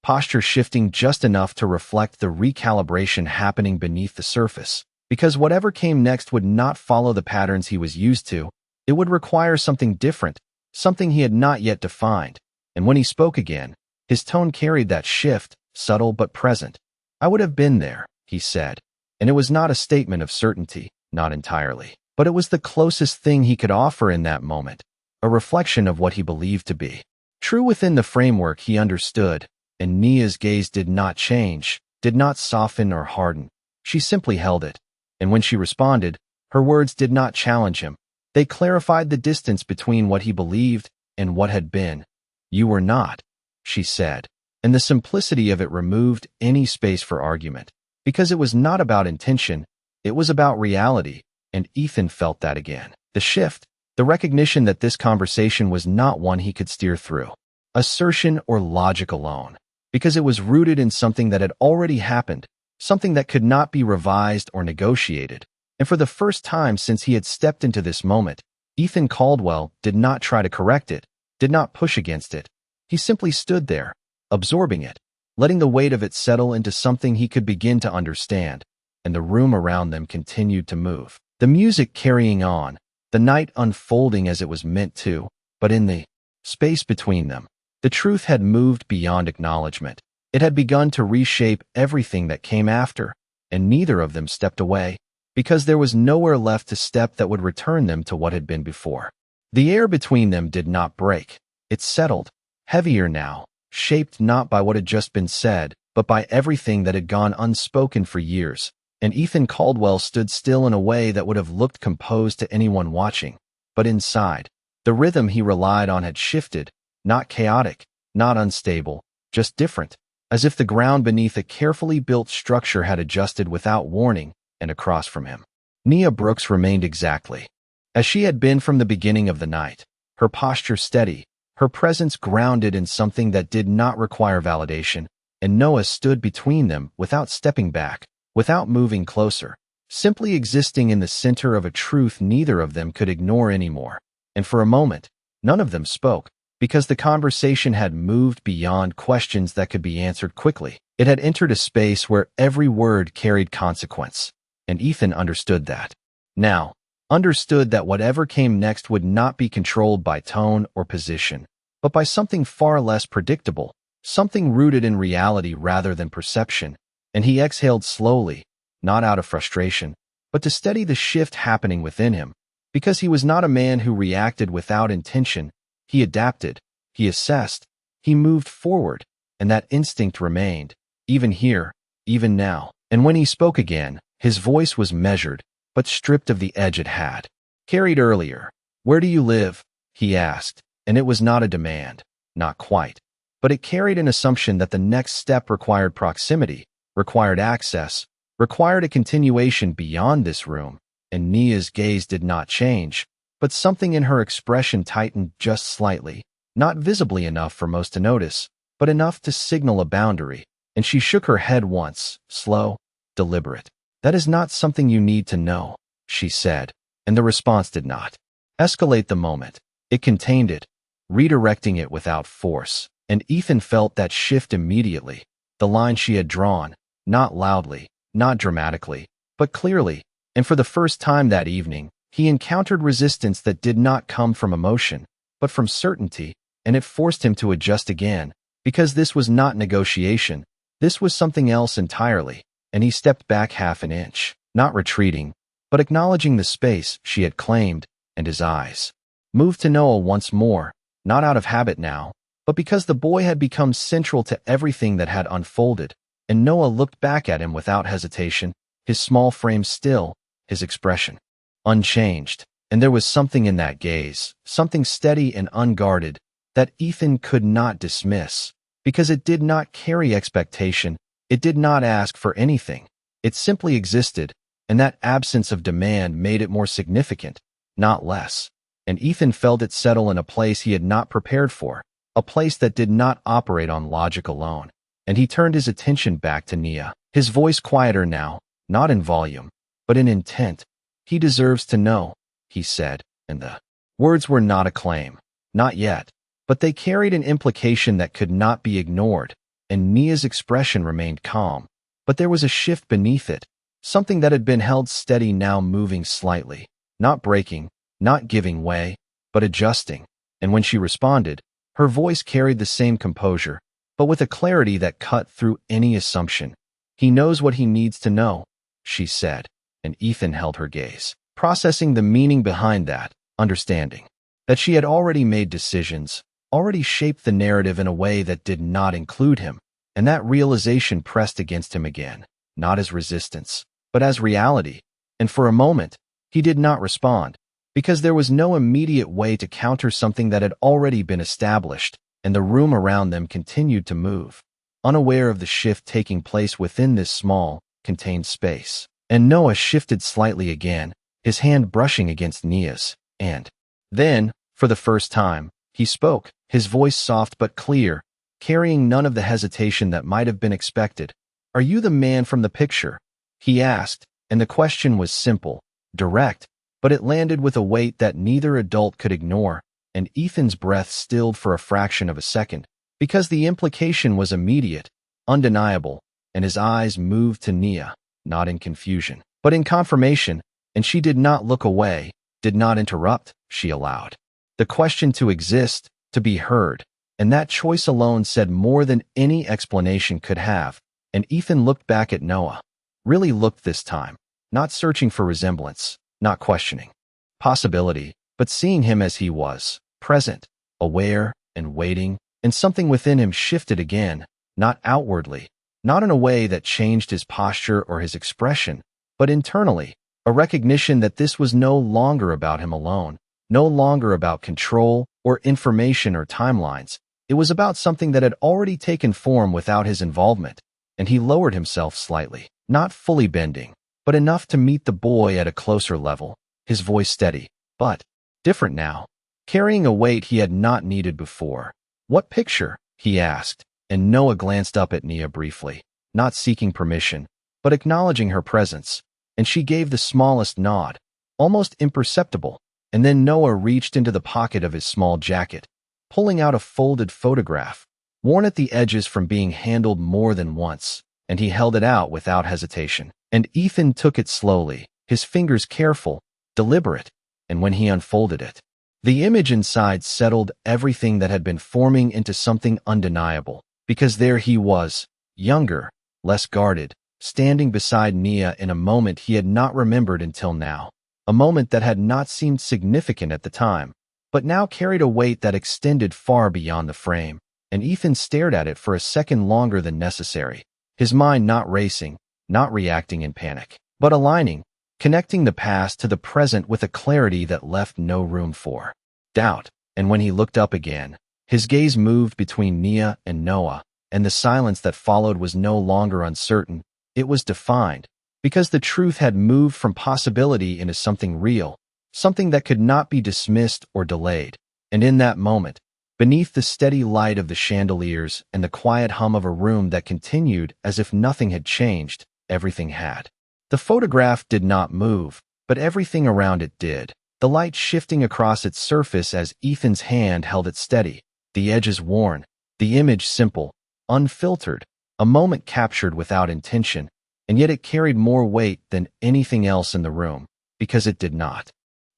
posture shifting just enough to reflect the recalibration happening beneath the surface, because whatever came next would not follow the patterns he was used to. It would require something different, something he had not yet defined. And when he spoke again, his tone carried that shift, subtle but present. "I would have been there," he said. And it was not a statement of certainty, not entirely, but it was the closest thing he could offer in that moment, a reflection of what he believed to be true within the framework he understood. And Nia's gaze did not change, did not soften or harden. She simply held it. And when she responded, her words did not challenge him. They clarified the distance between what he believed and what had been. "You were not," she said, and the simplicity of it removed any space for argument, because it was not about intention, it was about reality. And Ethan felt that again. The shift, the recognition that this conversation was not one he could steer through assertion or logic alone, because it was rooted in something that had already happened, something that could not be revised or negotiated. And for the first time since he had stepped into this moment, Ethan Caldwell did not try to correct it, did not push against it. He simply stood there, absorbing it, letting the weight of it settle into something he could begin to understand. And the room around them continued to move, the music carrying on, the night unfolding as it was meant to. But in the space between them, the truth had moved beyond acknowledgement. It had begun to reshape everything that came after, and neither of them stepped away, because there was nowhere left to step that would return them to what had been before. The air between them did not break. It settled, heavier now, shaped not by what had just been said, but by everything that had gone unspoken for years. And Ethan Caldwell stood still in a way that would have looked composed to anyone watching. But inside, the rhythm he relied on had shifted, not chaotic, not unstable, just different, as if the ground beneath a carefully built structure had adjusted without warning. And across from him, Nia Brooks remained exactly as she had been from the beginning of the night, her posture steady, her presence grounded in something that did not require validation. And Noah stood between them without stepping back, without moving closer, simply existing in the center of a truth neither of them could ignore anymore. And for a moment, none of them spoke, because the conversation had moved beyond questions that could be answered quickly. It had entered a space where every word carried consequence, and Ethan understood that. Now, understood that whatever came next would not be controlled by tone or position, but by something far less predictable, something rooted in reality rather than perception, and he exhaled slowly, not out of frustration, but to steady the shift happening within him, because he was not a man who reacted without intention. He adapted, he assessed, he moved forward, and that instinct remained, even here, even now. And when he spoke again, his voice was measured, but stripped of the edge it had carried earlier. "Where do you live?" he asked, and it was not a demand, not quite, but it carried an assumption that the next step required proximity, required access, required a continuation beyond this room, and Nia's gaze did not change, but something in her expression tightened just slightly, not visibly enough for most to notice, but enough to signal a boundary, and she shook her head once, slow, deliberate. "That is not something you need to know," she said, and the response did not escalate the moment. It contained it, redirecting it without force, and Ethan felt that shift immediately. The line she had drawn, not loudly, not dramatically, but clearly, and for the first time that evening, he encountered resistance that did not come from emotion, but from certainty, and it forced him to adjust again, because this was not negotiation, this was something else entirely, and he stepped back half an inch, not retreating, but acknowledging the space she had claimed, and his eyes moved to Noah once more, not out of habit now, but because the boy had become central to everything that had unfolded, and Noah looked back at him without hesitation, his small frame still, his expression unchanged, and there was something in that gaze, something steady and unguarded, that Ethan could not dismiss, because it did not carry expectation, it did not ask for anything, it simply existed, and that absence of demand made it more significant, not less, and Ethan felt it settle in a place he had not prepared for, a place that did not operate on logic alone, and he turned his attention back to Nia, his voice quieter now, not in volume, but in intent. "He deserves to know," he said, and the words were not a claim, not yet, but they carried an implication that could not be ignored, and Nia's expression remained calm, but there was a shift beneath it, something that had been held steady now moving slightly, not breaking, not giving way, but adjusting, and when she responded, her voice carried the same composure, but with a clarity that cut through any assumption. "He knows what he needs to know," she said, and Ethan held her gaze, processing the meaning behind that, understanding that she had already made decisions, already shaped the narrative in a way that did not include him, and that realization pressed against him again, not as resistance, but as reality, and for a moment, he did not respond, because there was no immediate way to counter something that had already been established, and the room around them continued to move, unaware of the shift taking place within this small, contained space. And Noah shifted slightly again, his hand brushing against Nia's, and then, for the first time, he spoke, his voice soft but clear, carrying none of the hesitation that might have been expected. "Are you the man from the picture?" he asked, and the question was simple, direct, but it landed with a weight that neither adult could ignore, and Ethan's breath stilled for a fraction of a second, because the implication was immediate, undeniable, and his eyes moved to Nia, not in confusion, but in confirmation, and she did not look away, did not interrupt, she allowed the question to exist, to be heard, and that choice alone said more than any explanation could have, and Ethan looked back at Noah, really looked this time, not searching for resemblance, not questioning possibility, but seeing him as he was, present, aware, and waiting, and something within him shifted again, not outwardly, not in a way that changed his posture or his expression, but internally, a recognition that this was no longer about him alone, no longer about control or information or timelines. It was about something that had already taken form without his involvement, and he lowered himself slightly, not fully bending, but enough to meet the boy at a closer level, his voice steady, but different now, carrying a weight he had not needed before. "What picture?" he asked, and Noah glanced up at Nia briefly, not seeking permission, but acknowledging her presence, and she gave the smallest nod, almost imperceptible, and then Noah reached into the pocket of his small jacket, pulling out a folded photograph, worn at the edges from being handled more than once, and he held it out without hesitation. And Ethan took it slowly, his fingers careful, deliberate, and when he unfolded it, the image inside settled everything that had been forming into something undeniable, because there he was, younger, less guarded, standing beside Nia in a moment he had not remembered until now, a moment that had not seemed significant at the time, but now carried a weight that extended far beyond the frame, and Ethan stared at it for a second longer than necessary, his mind not racing, not reacting in panic, but aligning, connecting the past to the present with a clarity that left no room for doubt. And when he looked up again, his gaze moved between Nia and Noah, and the silence that followed was no longer uncertain, it was defined, because the truth had moved from possibility into something real, something that could not be dismissed or delayed. And in that moment, beneath the steady light of the chandeliers and the quiet hum of a room that continued as if nothing had changed, everything had. The photograph did not move, but everything around it did, the light shifting across its surface as Ethan's hand held it steady, the edges worn, the image simple, unfiltered, a moment captured without intention, and yet it carried more weight than anything else in the room, because it did not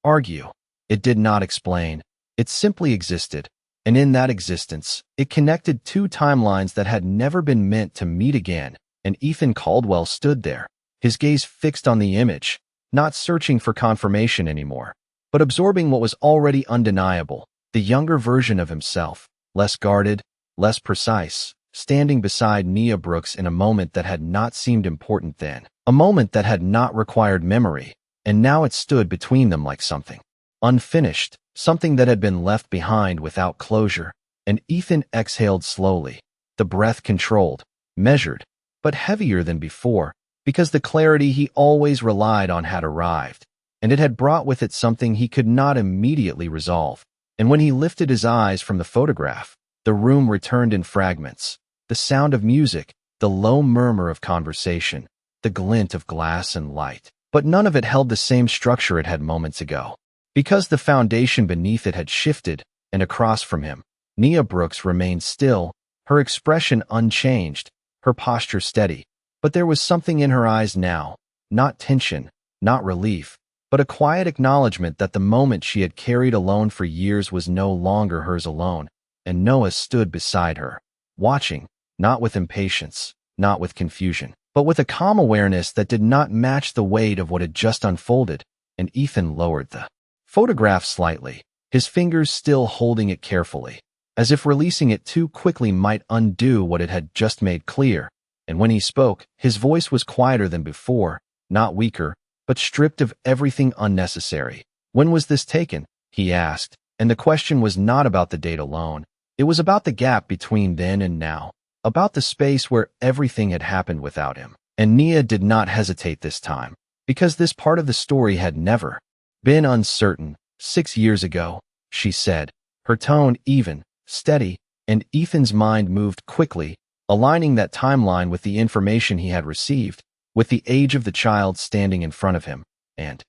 argue, it did not explain, it simply existed, and in that existence, it connected two timelines that had never been meant to meet again, and Ethan Caldwell stood there, his gaze fixed on the image, not searching for confirmation anymore, but absorbing what was already undeniable, the younger version of himself, less guarded, less precise, standing beside Nia Brooks in a moment that had not seemed important then, a moment that had not required memory, and now it stood between them like something unfinished, something that had been left behind without closure. And Ethan exhaled slowly, the breath controlled, measured, but heavier than before, because the clarity he always relied on had arrived, and it had brought with it something he could not immediately resolve. And when he lifted his eyes from the photograph, the room returned in fragments, the sound of music, the low murmur of conversation, the glint of glass and light. But none of it held the same structure it had moments ago, because the foundation beneath it had shifted, and across from him, Nia Brooks remained still, her expression unchanged, her posture steady. But there was something in her eyes now, not tension, not relief, but a quiet acknowledgement that the moment she had carried alone for years was no longer hers alone, and Noah stood beside her, watching, not with impatience, not with confusion, but with a calm awareness that did not match the weight of what had just unfolded. And Ethan lowered the photograph slightly, his fingers still holding it carefully, as if releasing it too quickly might undo what it had just made clear. And when he spoke, his voice was quieter than before, not weaker, but stripped of everything unnecessary. "When was this taken?" he asked, and the question was not about the date alone. It was about the gap between then and now, about the space where everything had happened without him. And Nia did not hesitate this time, because this part of the story had never been uncertain. 6 years ago, she said, her tone even, steady, and Ethan's mind moved quickly, aligning that timeline with the information he had received, with the age of the child standing in front of him, and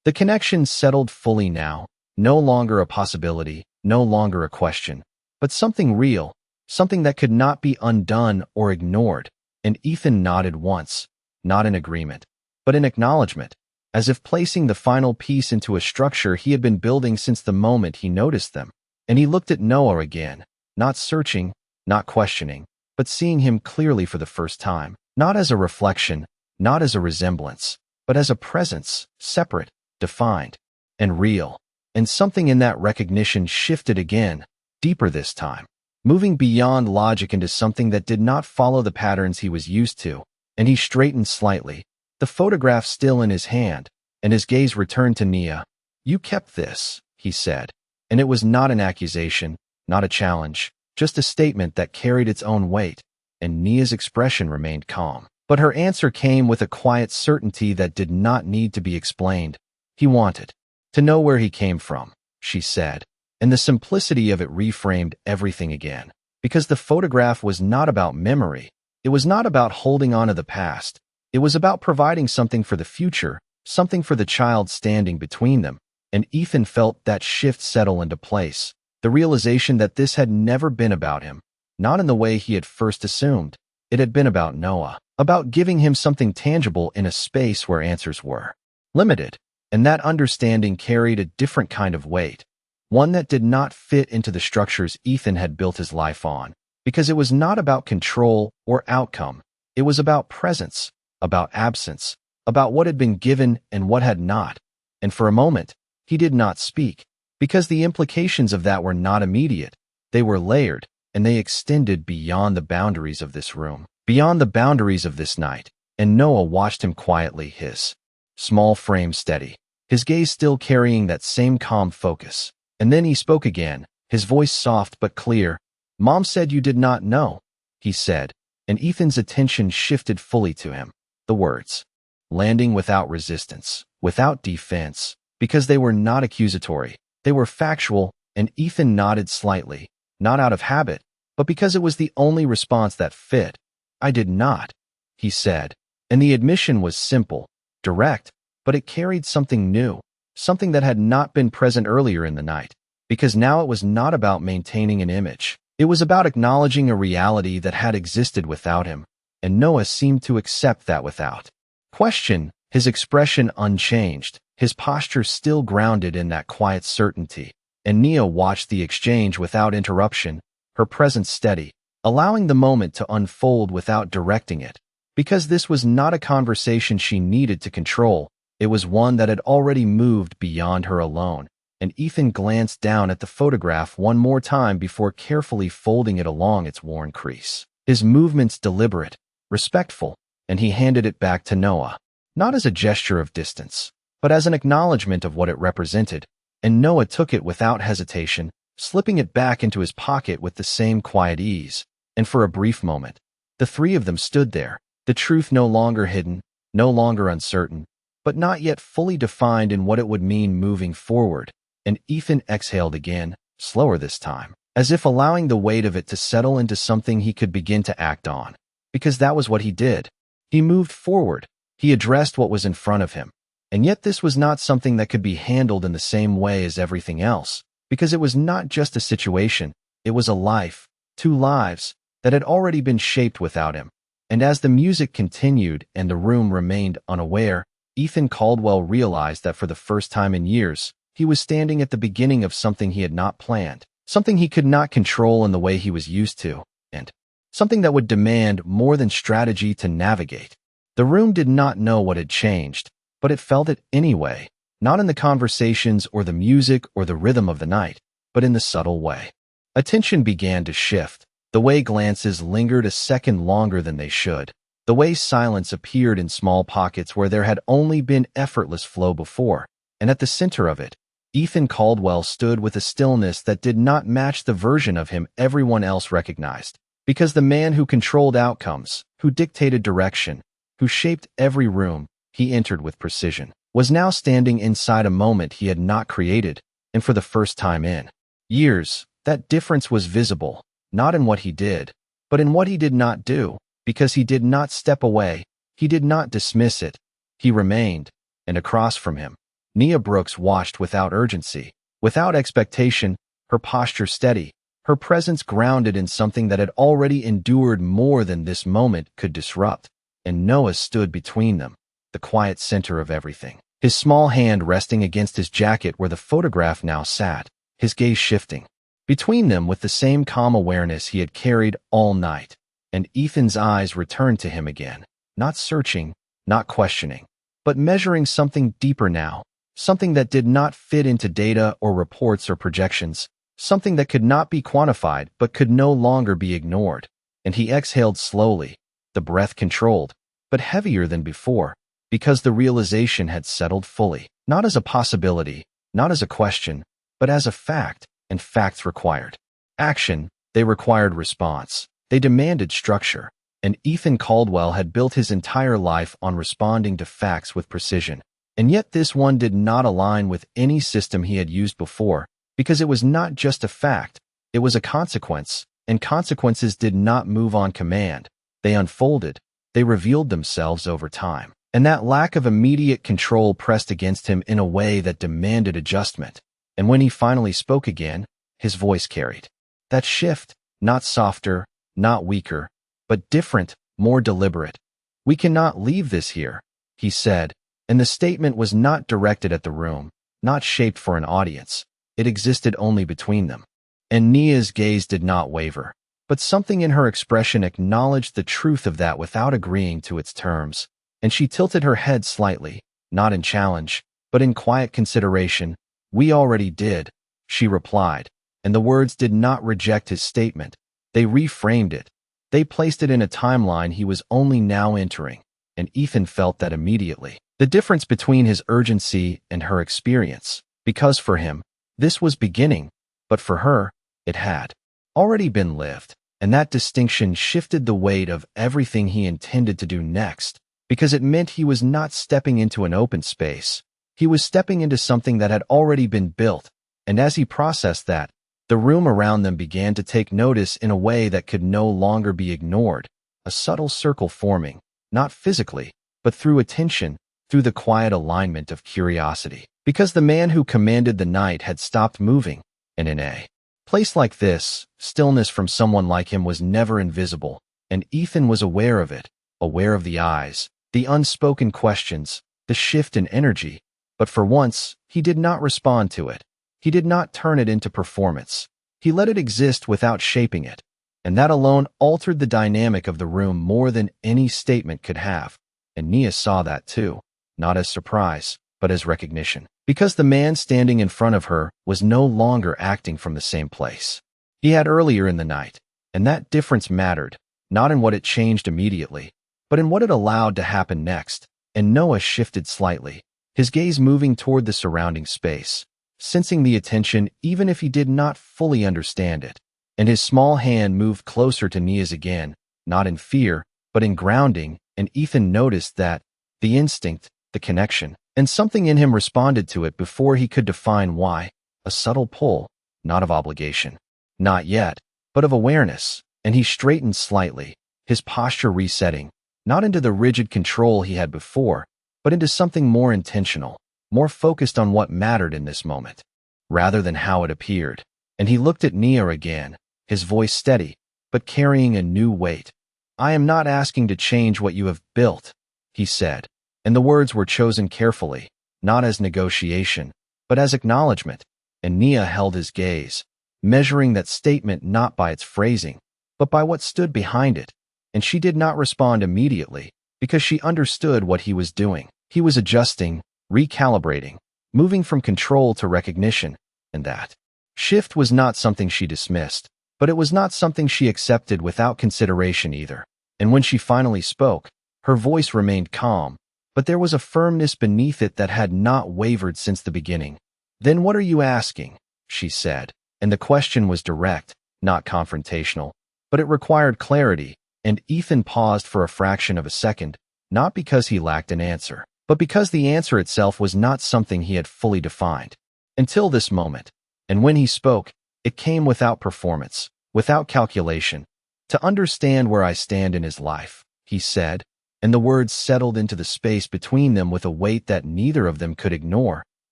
the connection settled fully now, no longer a possibility, no longer a question, but something real, something that could not be undone or ignored. And Ethan nodded once, not in agreement, but in acknowledgement, as if placing the final piece into a structure he had been building since the moment he noticed them. And he looked at Noah again, not searching, not questioning, but seeing him clearly for the first time, not as a reflection, not as a resemblance, but as a presence, separate, defined, and real. And something in that recognition shifted again, deeper this time, moving beyond logic into something that did not follow the patterns he was used to. And he straightened slightly, the photograph still in his hand, and his gaze returned to Nia. "You kept this," he said, and it was not an accusation, not a challenge, just a statement that carried its own weight. And Nia's expression remained calm, but her answer came with a quiet certainty that did not need to be explained. "He wanted to know where he came from," she said, and the simplicity of it reframed everything again, because the photograph was not about memory, it was not about holding on to the past, it was about providing something for the future, something for the child standing between them, and Ethan felt that shift settle into place, the realization that this had never been about him, not in the way he had first assumed. It had been about Noah, about giving him something tangible in a space where answers were limited, and that understanding carried a different kind of weight, one that did not fit into the structures Ethan had built his life on, because it was not about control or outcome. It was about presence, about absence, about what had been given and what had not. And for a moment, he did not speak, because the implications of that were not immediate. They were layered, and they extended beyond the boundaries of this room, beyond the boundaries of this night. And Noah watched him quietly, his small frame steady, his gaze still carrying that same calm focus. And then he spoke again, his voice soft but clear. "Mom said you did not know," he said, and Ethan's attention shifted fully to him. The words, landing without resistance, without defense, because they were not accusatory, they were factual, and Ethan nodded slightly, not out of habit, but because it was the only response that fit. "I did not," he said, and the admission was simple, direct, but it carried something new, something that had not been present earlier in the night, because now it was not about maintaining an image. It was about acknowledging a reality that had existed without him, and Noah seemed to accept that without question, his expression unchanged, his posture still grounded in that quiet certainty. And Nia watched the exchange without interruption, her presence steady, allowing the moment to unfold without directing it, because this was not a conversation she needed to control. It was one that had already moved beyond her alone, and Ethan glanced down at the photograph one more time before carefully folding it along its worn crease. His movements deliberate, respectful, and he handed it back to Noah, not as a gesture of distance, but as an acknowledgement of what it represented, and Noah took it without hesitation, slipping it back into his pocket with the same quiet ease. And for a brief moment, the three of them stood there, the truth no longer hidden, no longer uncertain, but not yet fully defined in what it would mean moving forward. And Ethan exhaled again, slower this time, as if allowing the weight of it to settle into something he could begin to act on. Because that was what he did. He moved forward. He addressed what was in front of him. And yet this was not something that could be handled in the same way as everything else, because it was not just a situation, it was a life, two lives, that had already been shaped without him. And as the music continued and the room remained unaware, Ethan Caldwell realized that for the first time in years, he was standing at the beginning of something he had not planned, something he could not control in the way he was used to, and something that would demand more than strategy to navigate. The room did not know what had changed, but it felt it anyway, not in the conversations or the music or the rhythm of the night, but in the subtle way. Attention began to shift, the way glances lingered a second longer than they should, the way silence appeared in small pockets where there had only been effortless flow before, and at the center of it, Ethan Caldwell stood with a stillness that did not match the version of him everyone else recognized, because the man who controlled outcomes, who dictated direction, who shaped every room he entered with precision, was now standing inside a moment he had not created, and for the first time in years, that difference was visible, not in what he did, but in what he did not do, because he did not step away, he did not dismiss it, he remained, and across from him, Nia Brooks watched without urgency, without expectation, her posture steady, her presence grounded in something that had already endured more than this moment could disrupt. And Noah stood between them, the quiet center of everything, his small hand resting against his jacket where the photograph now sat, his gaze shifting between them with the same calm awareness he had carried all night. And Ethan's eyes returned to him again, not searching, not questioning, but measuring something deeper now, something that did not fit into data or reports or projections, something that could not be quantified but could no longer be ignored. And he exhaled slowly, the breath controlled, but heavier than before, because the realization had settled fully, not as a possibility, not as a question, but as a fact, and facts required action, they required response, they demanded structure, and Ethan Caldwell had built his entire life on responding to facts with precision. And yet this one did not align with any system he had used before, because it was not just a fact, it was a consequence, and consequences did not move on command. They unfolded, they revealed themselves over time. And that lack of immediate control pressed against him in a way that demanded adjustment. And when he finally spoke again, his voice carried that shift, not softer, not weaker, but different, more deliberate. "We cannot leave this here," he said, and the statement was not directed at the room, not shaped for an audience. It existed only between them. And Nia's gaze did not waver, but something in her expression acknowledged the truth of that without agreeing to its terms, and she tilted her head slightly, not in challenge, but in quiet consideration. "We already did," she replied, and the words did not reject his statement. They reframed it. They placed it in a timeline he was only now entering, and Ethan felt that immediately. The difference between his urgency and her experience, because for him, this was beginning, but for her, it had already been lived, and that distinction shifted the weight of everything he intended to do next, because it meant he was not stepping into an open space. He was stepping into something that had already been built, and as he processed that, the room around them began to take notice in a way that could no longer be ignored, a subtle circle forming, not physically, but through attention, through the quiet alignment of curiosity. Because the man who commanded the night had stopped moving, and in a place like this, stillness from someone like him was never invisible, and Ethan was aware of it, aware of the eyes, the unspoken questions, the shift in energy, but for once, he did not respond to it. He did not turn it into performance. He let it exist without shaping it, and that alone altered the dynamic of the room more than any statement could have, and Nia saw that too, not as surprise, but as recognition. Because the man standing in front of her was no longer acting from the same place he had earlier in the night, and that difference mattered, not in what it changed immediately, but in what it allowed to happen next. And Noah shifted slightly, his gaze moving toward the surrounding space, sensing the attention even if he did not fully understand it, and his small hand moved closer to Nia's again, not in fear, but in grounding, and Ethan noticed that, the instinct, the connection, and something in him responded to it before he could define why, a subtle pull, not of obligation. Not yet, but of awareness, and he straightened slightly, his posture resetting, not into the rigid control he had before, but into something more intentional, more focused on what mattered in this moment, rather than how it appeared. And he looked at Nia again, his voice steady, but carrying a new weight. "I am not asking to change what you have built," he said, and the words were chosen carefully, not as negotiation, but as acknowledgement, and Nia held his gaze, measuring that statement not by its phrasing, but by what stood behind it, and she did not respond immediately, because she understood what he was doing. He was adjusting, recalibrating, moving from control to recognition, and that shift was not something she dismissed, but it was not something she accepted without consideration either. And when she finally spoke, her voice remained calm, but there was a firmness beneath it that had not wavered since the beginning. "Then what are you asking?" she said, and the question was direct, not confrontational, but it required clarity, and Ethan paused for a fraction of a second, not because he lacked an answer, but because the answer itself was not something he had fully defined until this moment. And when he spoke, it came without performance, without calculation. "To understand where I stand in his life," he said, and the words settled into the space between them with a weight that neither of them could ignore,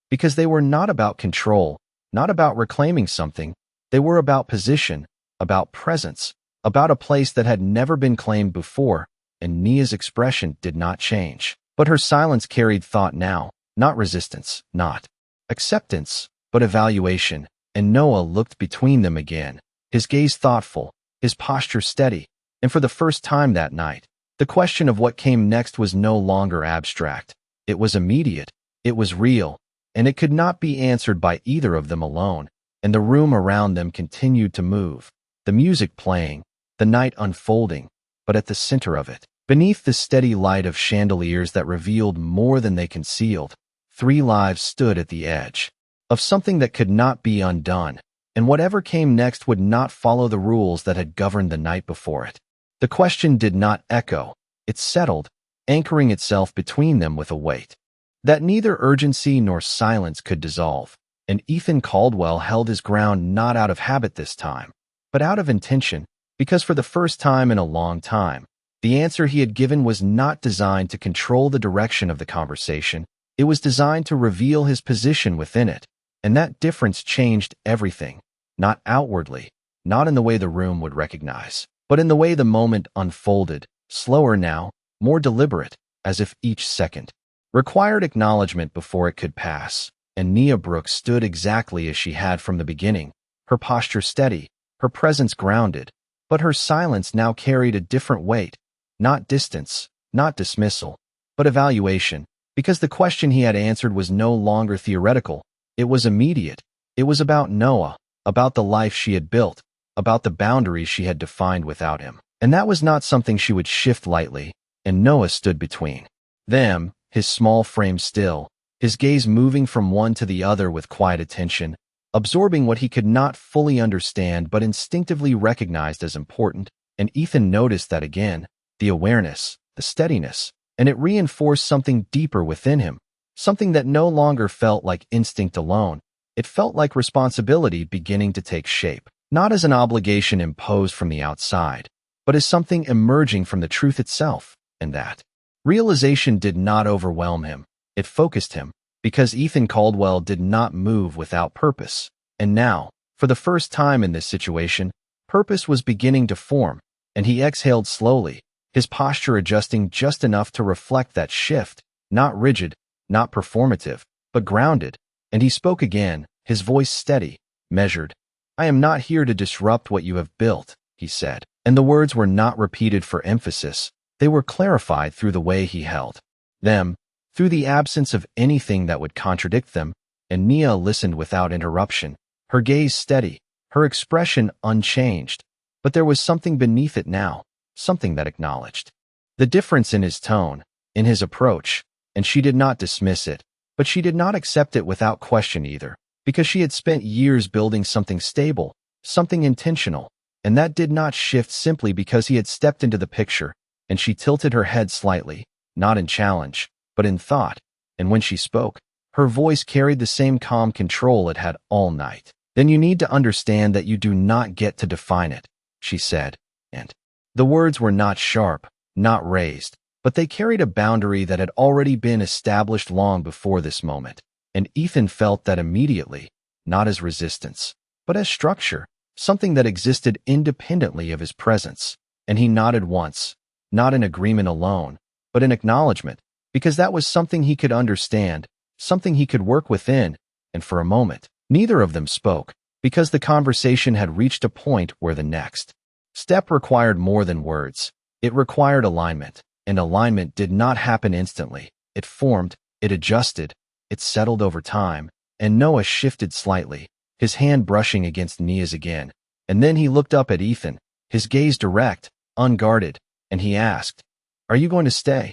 because they were not about control, not about reclaiming something. They were about position, about presence, about a place that had never been claimed before, and Nia's expression did not change. But her silence carried thought now, not resistance, not acceptance, but evaluation, and Noah looked between them again, his gaze thoughtful, his posture steady, and for the first time that night, the question of what came next was no longer abstract. It was immediate, it was real, and it could not be answered by either of them alone, and the room around them continued to move, the music playing, the night unfolding, but at the center of it, beneath the steady light of chandeliers that revealed more than they concealed, 3 lives stood at the edge of something that could not be undone, and whatever came next would not follow the rules that had governed the night before it. The question did not echo, it settled, anchoring itself between them with a weight that neither urgency nor silence could dissolve, and Ethan Caldwell held his ground not out of habit this time, but out of intention, because for the first time in a long time, The answer he had given was not designed to control the direction of the conversation. It was designed to reveal his position within it. And that difference changed everything. Not outwardly, not in the way the room would recognize, but in the way the moment unfolded, slower now, more deliberate, as if each second required acknowledgement before it could pass. And Nia Brooks stood exactly as she had from the beginning, her posture steady, her presence grounded, but her silence now carried a different weight, not distance, not dismissal, but evaluation, because the question he had answered was no longer theoretical, it was immediate. It was about Noah, about the life she had built, about the boundaries she had defined without him. And that was not something she would shift lightly, and Noah stood between them, his small frame still, his gaze moving from one to the other with quiet attention, absorbing what he could not fully understand but instinctively recognized as important. And Ethan noticed that again, the awareness, the steadiness, and it reinforced something deeper within him, something that no longer felt like instinct alone. It felt like responsibility beginning to take shape, not as an obligation imposed from the outside, but as something emerging from the truth itself. And that realization did not overwhelm him. It focused him, because Ethan Caldwell did not move without purpose. And now, for the first time in this situation, purpose was beginning to form, and he exhaled slowly, his posture adjusting just enough to reflect that shift, not rigid, not performative, but grounded. And he spoke again, his voice steady, measured. "I am not here to disrupt what you have built," he said. And the words were not repeated for emphasis. They were clarified through the way he held them, through the absence of anything that would contradict them. And Nia listened without interruption, her gaze steady, her expression unchanged. But there was something beneath it now, something that acknowledged the difference in his tone, in his approach, and she did not dismiss it. But she did not accept it without question either, because she had spent years building something stable, something intentional, and that did not shift simply because he had stepped into the picture. And she tilted her head slightly, not in challenge, but in thought. And when she spoke, her voice carried the same calm control it had all night. "Then you need to understand that you do not get to define it," she said. And the words were not sharp, not raised, but they carried a boundary that had already been established long before this moment. And Ethan felt that immediately, not as resistance, but as structure, something that existed independently of his presence. And he nodded once, not in agreement alone, but in acknowledgement, because that was something he could understand, something he could work within. And for a moment, neither of them spoke, because the conversation had reached a point where the next step required more than words. It required alignment. And alignment did not happen instantly. It formed, it adjusted, it settled over time. And Noah shifted slightly, his hand brushing against Nia's again. And then he looked up at Ethan, his gaze direct, unguarded, and he asked, "Are you going to stay?"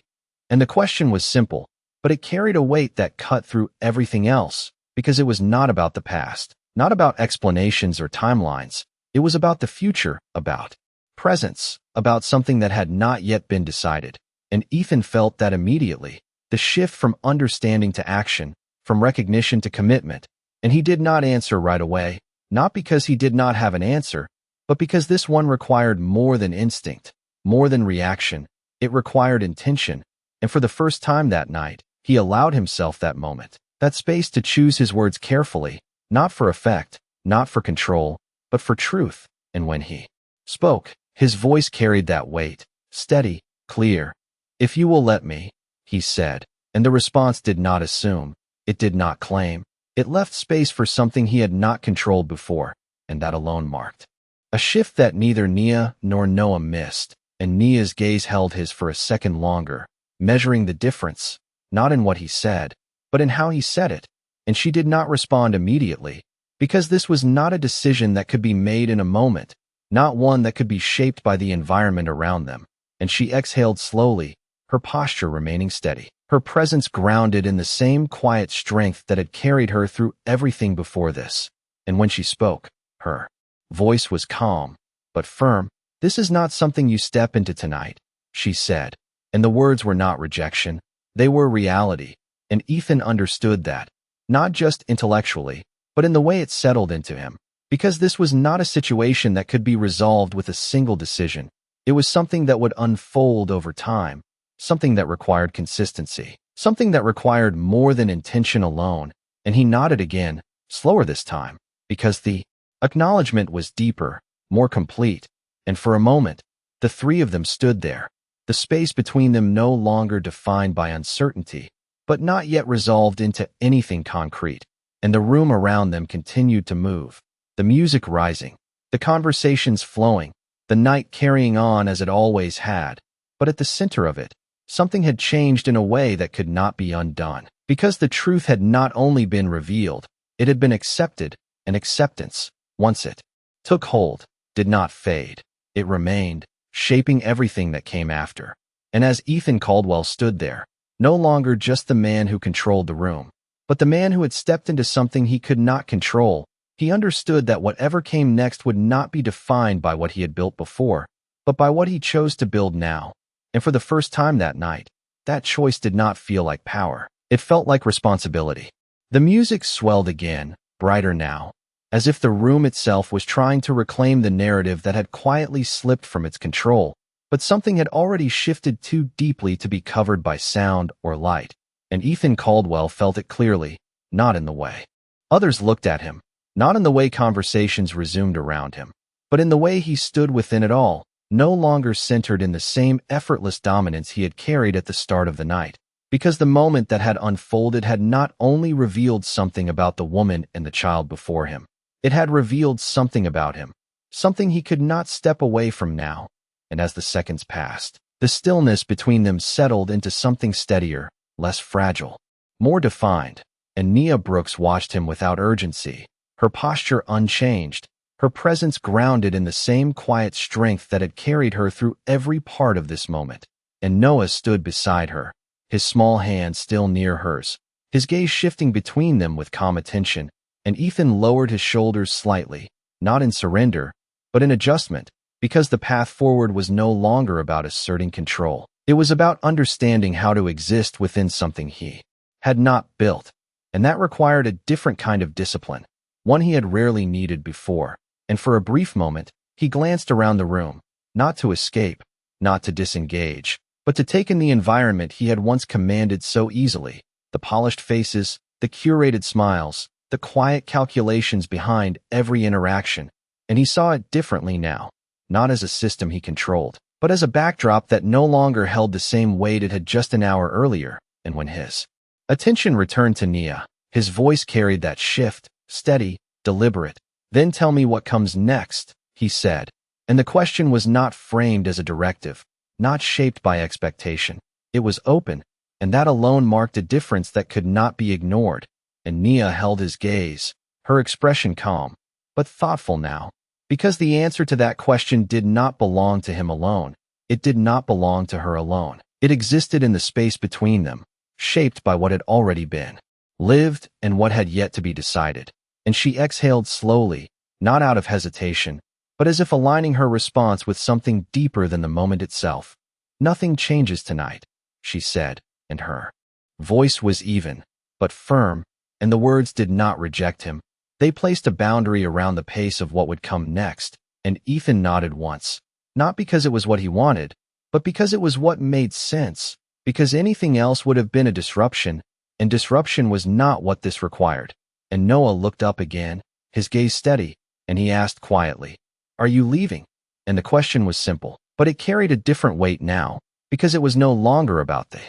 And the question was simple, but it carried a weight that cut through everything else, because it was not about the past, not about explanations or timelines. It was about the future, about presence, about something that had not yet been decided. And Ethan felt that immediately, the shift from understanding to action, from recognition to commitment. And he did not answer right away, not because he did not have an answer, but because this one required more than instinct, more than reaction. It required intention. And for the first time that night, he allowed himself that moment, that space to choose his words carefully, not for effect, not for control, but for truth. And when he spoke, his voice carried that weight, steady, clear. "If you will let me," he said, and the response did not assume, it did not claim. It left space for something he had not controlled before, and that alone marked a shift that neither Nia nor Noah missed. And Nia's gaze held his for a second longer, measuring the difference, not in what he said, but in how he said it. And she did not respond immediately, because this was not a decision that could be made in a moment, not one that could be shaped by the environment around them. And she exhaled slowly, her posture remaining steady, her presence grounded in the same quiet strength that had carried her through everything before this. And when she spoke, her voice was calm, but firm. "This is not something you step into tonight," she said. And the words were not rejection, they were reality. And Ethan understood that, not just intellectually, but in the way it settled into him. Because this was not a situation that could be resolved with a single decision. It was something that would unfold over time, something that required consistency, something that required more than intention alone, and he nodded again, slower this time, because the acknowledgement was deeper, more complete, and for a moment, the three of them stood there, the space between them no longer defined by uncertainty, but not yet resolved into anything concrete, and the room around them continued to move, the music rising, the conversations flowing, the night carrying on as it always had, but at the center of it, something had changed in a way that could not be undone, because the truth had not only been revealed, it had been accepted, and acceptance, once it took hold, did not fade. It remained, shaping everything that came after. And as Ethan Caldwell stood there, no longer just the man who controlled the room, but the man who had stepped into something he could not control, he understood that whatever came next would not be defined by what he had built before, but by what he chose to build now. And for the first time that night, that choice did not feel like power. It felt like responsibility. The music swelled again, brighter now, as if the room itself was trying to reclaim the narrative that had quietly slipped from its control, but something had already shifted too deeply to be covered by sound or light, and Ethan Caldwell felt it clearly, not in the way others looked at him, not in the way conversations resumed around him, but in the way he stood within it all, no longer centered in the same effortless dominance he had carried at the start of the night, because the moment that had unfolded had not only revealed something about the woman and the child before him, it had revealed something about him, something he could not step away from now. And as the seconds passed, the stillness between them settled into something steadier, less fragile, more defined, and Nia Brooks watched him without urgency, her posture unchanged, her presence grounded in the same quiet strength that had carried her through every part of this moment. And Noah stood beside her, his small hand still near hers, his gaze shifting between them with calm attention, and Ethan lowered his shoulders slightly, not in surrender, but in adjustment, because the path forward was no longer about asserting control. It was about understanding how to exist within something he had not built, and that required a different kind of discipline, one he had rarely needed before. And for a brief moment, he glanced around the room, not to escape, not to disengage, but to take in the environment he had once commanded so easily, the polished faces, the curated smiles, the quiet calculations behind every interaction, and he saw it differently now, not as a system he controlled, but as a backdrop that no longer held the same weight it had just an hour earlier. And when his attention returned to Nia, his voice carried that shift, steady, deliberate. "Then tell me what comes next," he said, and the question was not framed as a directive, not shaped by expectation. It was open, and that alone marked a difference that could not be ignored. And Nia held his gaze, her expression calm, but thoughtful now, because the answer to that question did not belong to him alone. It did not belong to her alone. It existed in the space between them, shaped by what had already been lived and what had yet to be decided. And she exhaled slowly, not out of hesitation, but as if aligning her response with something deeper than the moment itself. "Nothing changes tonight," she said, and her voice was even, but firm, and the words did not reject him. They placed a boundary around the pace of what would come next, and Ethan nodded once, not because it was what he wanted, but because it was what made sense, because anything else would have been a disruption, and disruption was not what this required. And Noah looked up again, his gaze steady, and he asked quietly, "Are you leaving?" And the question was simple, but it carried a different weight now, because it was no longer about the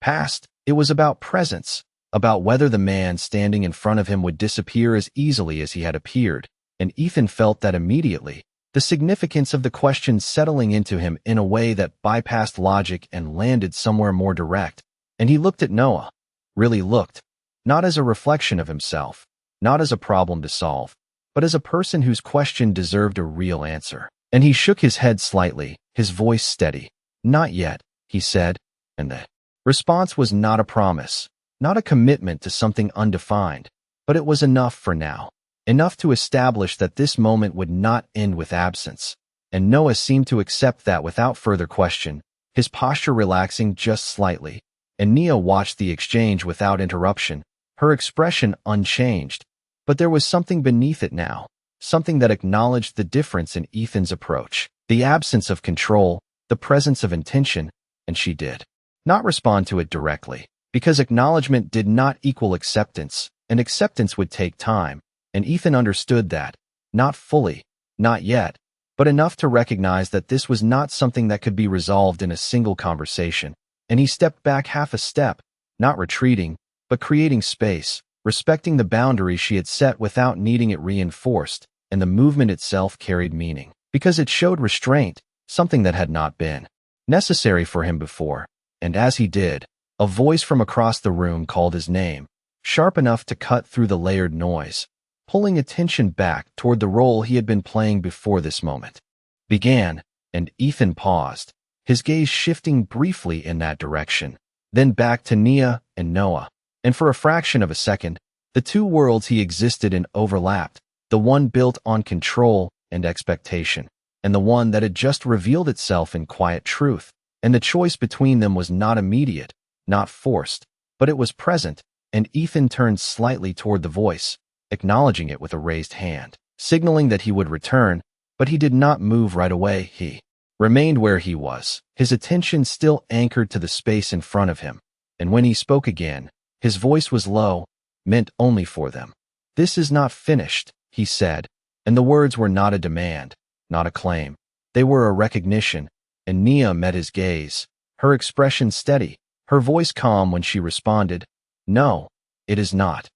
past. It was about presence, about whether the man standing in front of him would disappear as easily as he had appeared. And Ethan felt that immediately, the significance of the question settling into him in a way that bypassed logic and landed somewhere more direct. And he looked at Noah, really looked, not as a reflection of himself, not as a problem to solve, but as a person whose question deserved a real answer. And he shook his head slightly, his voice steady. "Not yet," he said, and the response was not a promise, not a commitment to something undefined, but it was enough for now, enough to establish that this moment would not end with absence. And Noah seemed to accept that without further question, his posture relaxing just slightly, and Nia watched the exchange without interruption, her expression unchanged. But there was something beneath it now, something that acknowledged the difference in Ethan's approach, the absence of control, the presence of intention, and she did not respond to it directly, because acknowledgement did not equal acceptance, and acceptance would take time, and Ethan understood that, not fully, not yet, but enough to recognize that this was not something that could be resolved in a single conversation, and he stepped back half a step, not retreating, but creating space, respecting the boundary she had set without needing it reinforced, and the movement itself carried meaning, because it showed restraint, something that had not been necessary for him before, and as he did, a voice from across the room called his name, sharp enough to cut through the layered noise, pulling attention back toward the role he had been playing before this moment began, and Ethan paused, his gaze shifting briefly in that direction, then back to Nia and Noah, and for a fraction of a second, the two worlds he existed in overlapped, the one built on control and expectation, and the one that had just revealed itself in quiet truth, and the choice between them was not immediate, not forced, but it was present, and Ethan turned slightly toward the voice, acknowledging it with a raised hand, signaling that he would return, but he did not move right away. He remained where he was, his attention still anchored to the space in front of him, and when he spoke again, his voice was low, meant only for them. "This is not finished," he said, and the words were not a demand, not a claim. They were a recognition, and Nia met his gaze, her expression steady, her voice calm when she responded, "No, it is not."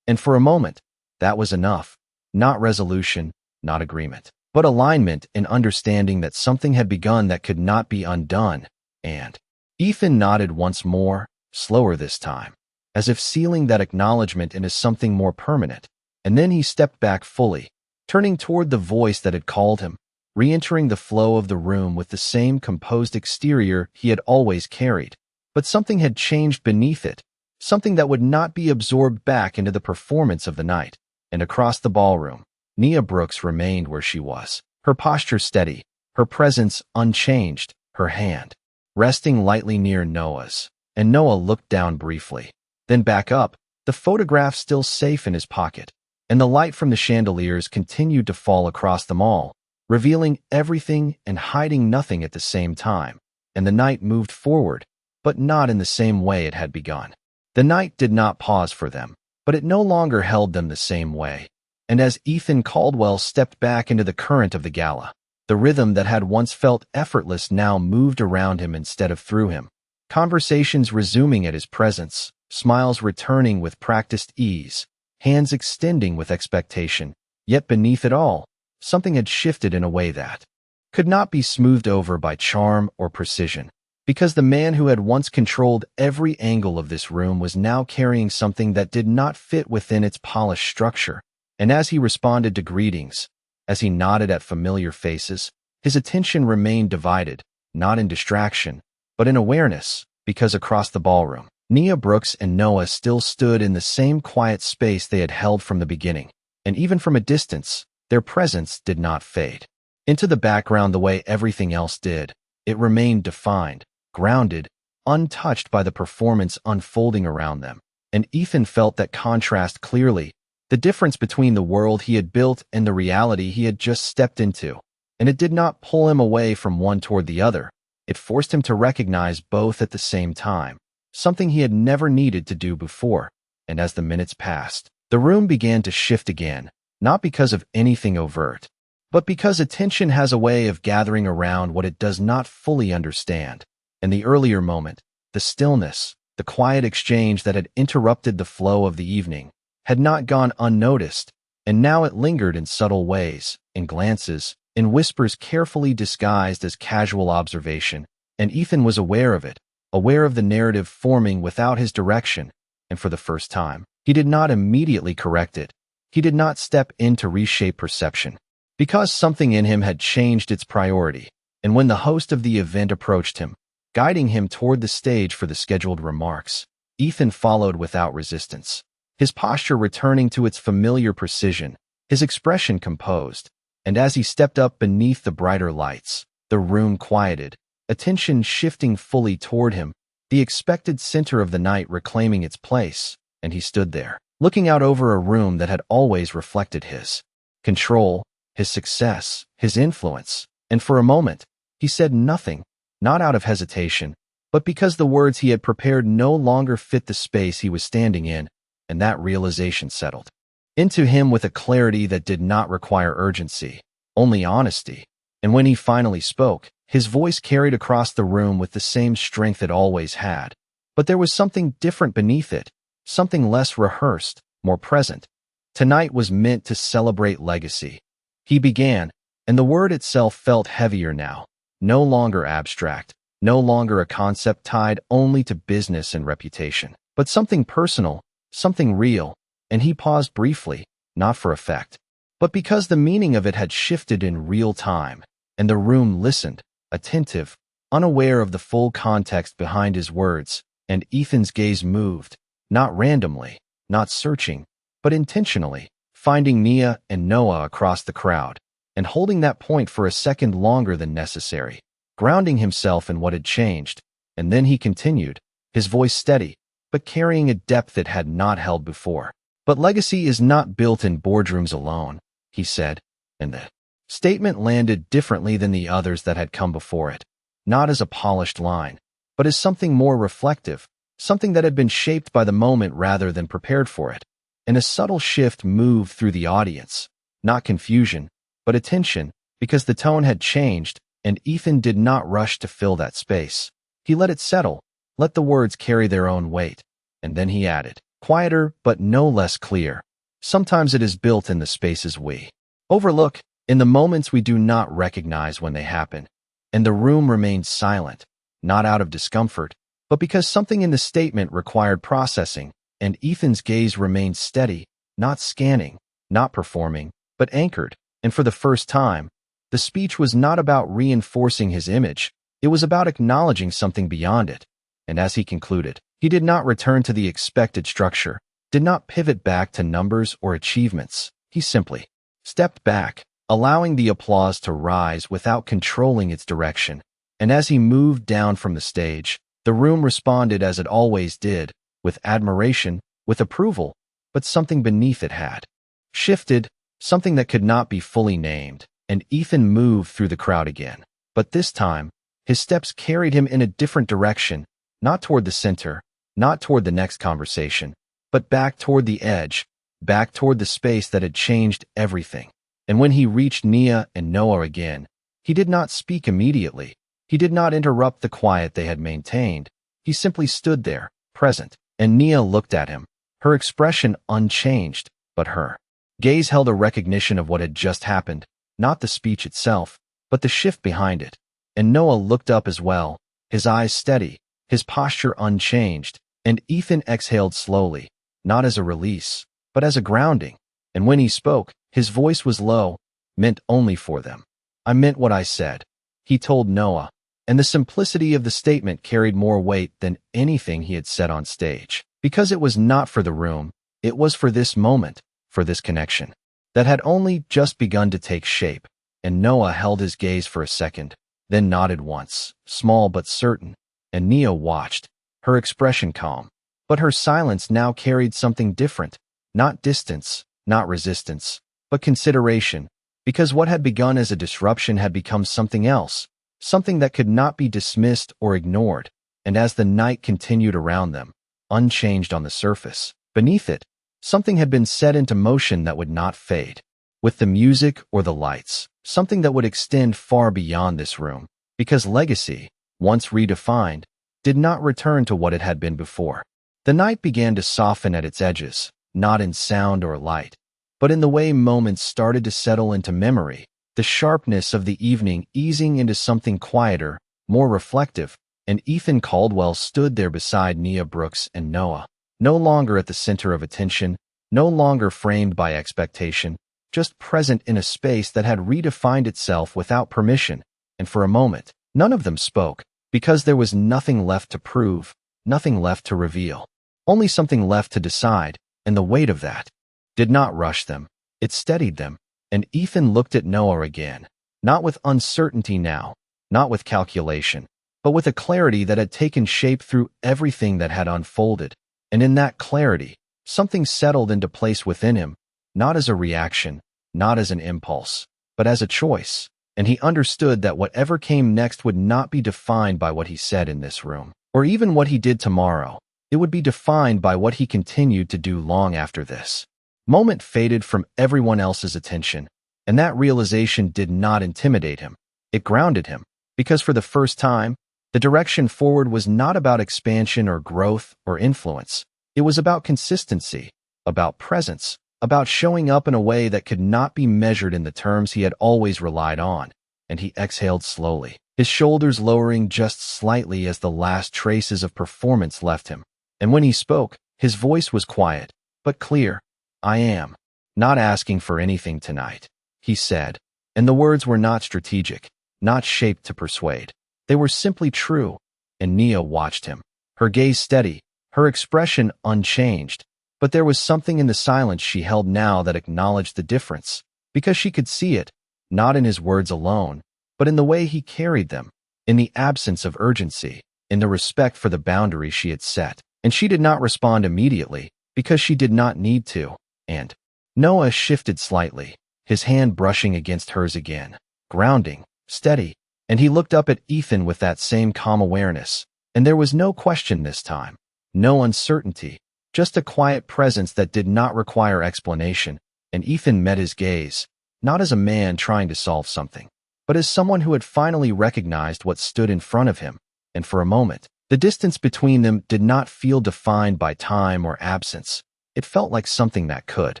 And for a moment, that was enough, not resolution, not agreement, but alignment and understanding that something had begun that could not be undone, and Ethan nodded once more, slower this time, as if sealing that acknowledgement into something more permanent, and then he stepped back fully, turning toward the voice that had called him, re-entering the flow of the room with the same composed exterior he had always carried, but something had changed beneath it, something that would not be absorbed back into the performance of the night. And across the ballroom, Nia Brooks remained where she was, her posture steady, her presence unchanged, her hand resting lightly near Noah's, and Noah looked down briefly, then back up, the photograph still safe in his pocket, and the light from the chandeliers continued to fall across them all, revealing everything and hiding nothing at the same time, and the night moved forward, but not in the same way it had begun. The night did not pause for them, but it no longer held them the same way, and as Ethan Caldwell stepped back into the current of the gala, the rhythm that had once felt effortless now moved around him instead of through him, conversations resuming at his presence, smiles returning with practiced ease, hands extending with expectation, yet beneath it all, something had shifted in a way that could not be smoothed over by charm or precision, because the man who had once controlled every angle of this room was now carrying something that did not fit within its polished structure, and as he responded to greetings, as he nodded at familiar faces, his attention remained divided, not in distraction, but in awareness, because across the ballroom, Nia Brooks and Noah still stood in the same quiet space they had held from the beginning, and even from a distance, their presence did not fade into the background the way everything else did. It remained defined, grounded, untouched by the performance unfolding around them, and Ethan felt that contrast clearly, the difference between the world he had built and the reality he had just stepped into, and it did not pull him away from one toward the other. It forced him to recognize both at the same time, something he had never needed to do before, and as the minutes passed, the room began to shift again, not because of anything overt, but because attention has a way of gathering around what it does not fully understand. In the earlier moment, the stillness, the quiet exchange that had interrupted the flow of the evening, had not gone unnoticed, and now it lingered in subtle ways, in glances, in whispers carefully disguised as casual observation, and Ethan was aware of it, aware of the narrative forming without his direction, and for the first time, he did not immediately correct it. He did not step in to reshape perception, because something in him had changed its priority, and when the host of the event approached him, guiding him toward the stage for the scheduled remarks, Ethan followed without resistance, his posture returning to its familiar precision, his expression composed, and as he stepped up beneath the brighter lights, the room quieted, attention shifting fully toward him, the expected center of the night reclaiming its place, and he stood there, looking out over a room that had always reflected his control, his success, his influence, and for a moment, he said nothing, not out of hesitation, but because the words he had prepared no longer fit the space he was standing in, and that realization settled into him with a clarity that did not require urgency, only honesty. And when he finally spoke, his voice carried across the room with the same strength it always had. But there was something different beneath it, something less rehearsed, more present. Tonight was meant to celebrate legacy. He began, and the word itself felt heavier now, no longer abstract, no longer a concept tied only to business and reputation, but something personal, something real. And he paused briefly, not for effect, but because the meaning of it had shifted in real time, and the room listened, attentive, unaware of the full context behind his words, and Ethan's gaze moved, not randomly, not searching, but intentionally, finding Nia and Noah across the crowd, and holding that point for a second longer than necessary, grounding himself in what had changed. And then he continued, his voice steady, but carrying a depth it had not held before. But legacy is not built in boardrooms alone, he said, and the statement landed differently than the others that had come before it, not as a polished line, but as something more reflective, something that had been shaped by the moment rather than prepared for it. And a subtle shift moved through the audience, not confusion, but attention, because the tone had changed, and Ethan did not rush to fill that space. He let it settle, let the words carry their own weight, and then he added, quieter but no less clear, sometimes it is built in the spaces we overlook, in the moments we do not recognize when they happen. And the room remained silent, not out of discomfort, but because something in the statement required processing, and Ethan's gaze remained steady, not scanning, not performing, but anchored. And for the first time, the speech was not about reinforcing his image, it was about acknowledging something beyond it. And as he concluded, he did not return to the expected structure, did not pivot back to numbers or achievements. He simply stepped back, allowing the applause to rise without controlling its direction. And as he moved down from the stage, the room responded as it always did, with admiration, with approval, but something beneath it had shifted, something that could not be fully named, and Ethan moved through the crowd again. But this time, his steps carried him in a different direction, not toward the center, not toward the next conversation, but back toward the edge, back toward the space that had changed everything. And when he reached Nia and Noah again, he did not speak immediately. He did not interrupt the quiet they had maintained. He simply stood there, present, and Nia looked at him, her expression unchanged, but her gaze held a recognition of what had just happened, not the speech itself, but the shift behind it. And Noah looked up as well, his eyes steady, his posture unchanged, and Ethan exhaled slowly, not as a release, but as a grounding. And when he spoke, his voice was low, meant only for them. I meant what I said, he told Noah, and the simplicity of the statement carried more weight than anything he had said on stage, because it was not for the room, it was for this moment, for this connection, that had only just begun to take shape. And Noah held his gaze for a second, then nodded once, small but certain, and Nia watched, her expression calm. But her silence now carried something different, not distance, not resistance, but consideration, because what had begun as a disruption had become something else, something that could not be dismissed or ignored. And as the night continued around them, unchanged on the surface, beneath it, something had been set into motion that would not fade. With the music or the lights, something that would extend far beyond this room, because legacy, once redefined, did not return to what it had been before. The night began to soften at its edges, not in sound or light, but in the way moments started to settle into memory, the sharpness of the evening easing into something quieter, more reflective. And Ethan Caldwell stood there beside Nia Brooks and Noah, no longer at the center of attention, no longer framed by expectation, just present in a space that had redefined itself without permission. And for a moment, none of them spoke, because there was nothing left to prove, nothing left to reveal, only something left to decide. And the weight of that did not rush them, it steadied them. And Ethan looked at Noah again, not with uncertainty now, not with calculation, but with a clarity that had taken shape through everything that had unfolded. And in that clarity, something settled into place within him, not as a reaction, not as an impulse, but as a choice. and he understood that whatever came next would not be defined by what he said in this room, or even what he did tomorrow. It would be defined by what he continued to do long after this moment faded from everyone else's attention, and that realization did not intimidate him. It grounded him, because for the first time, the direction forward was not about expansion or growth or influence. It was about consistency, about presence, about showing up in a way that could not be measured in the terms he had always relied on. And he exhaled slowly, his shoulders lowering just slightly as the last traces of performance left him. And when he spoke, his voice was quiet, but clear. "I am not asking for anything tonight," he said, and the words were not strategic, not shaped to persuade. They were simply true, and Nia watched him, her gaze steady, her expression unchanged. But there was something in the silence she held now that acknowledged the difference, because she could see it, not in his words alone, but in the way he carried them, in the absence of urgency, in the respect for the boundaries she had set. And she did not respond immediately, because she did not need to. And Noah shifted slightly, his hand brushing against hers again, grounding, steady, and he looked up at Ethan with that same calm awareness. And there was no question this time, no uncertainty, just a quiet presence that did not require explanation. And Ethan met his gaze, not as a man trying to solve something, but as someone who had finally recognized what stood in front of him. And for a moment, the distance between them did not feel defined by time or absence. It felt like something that could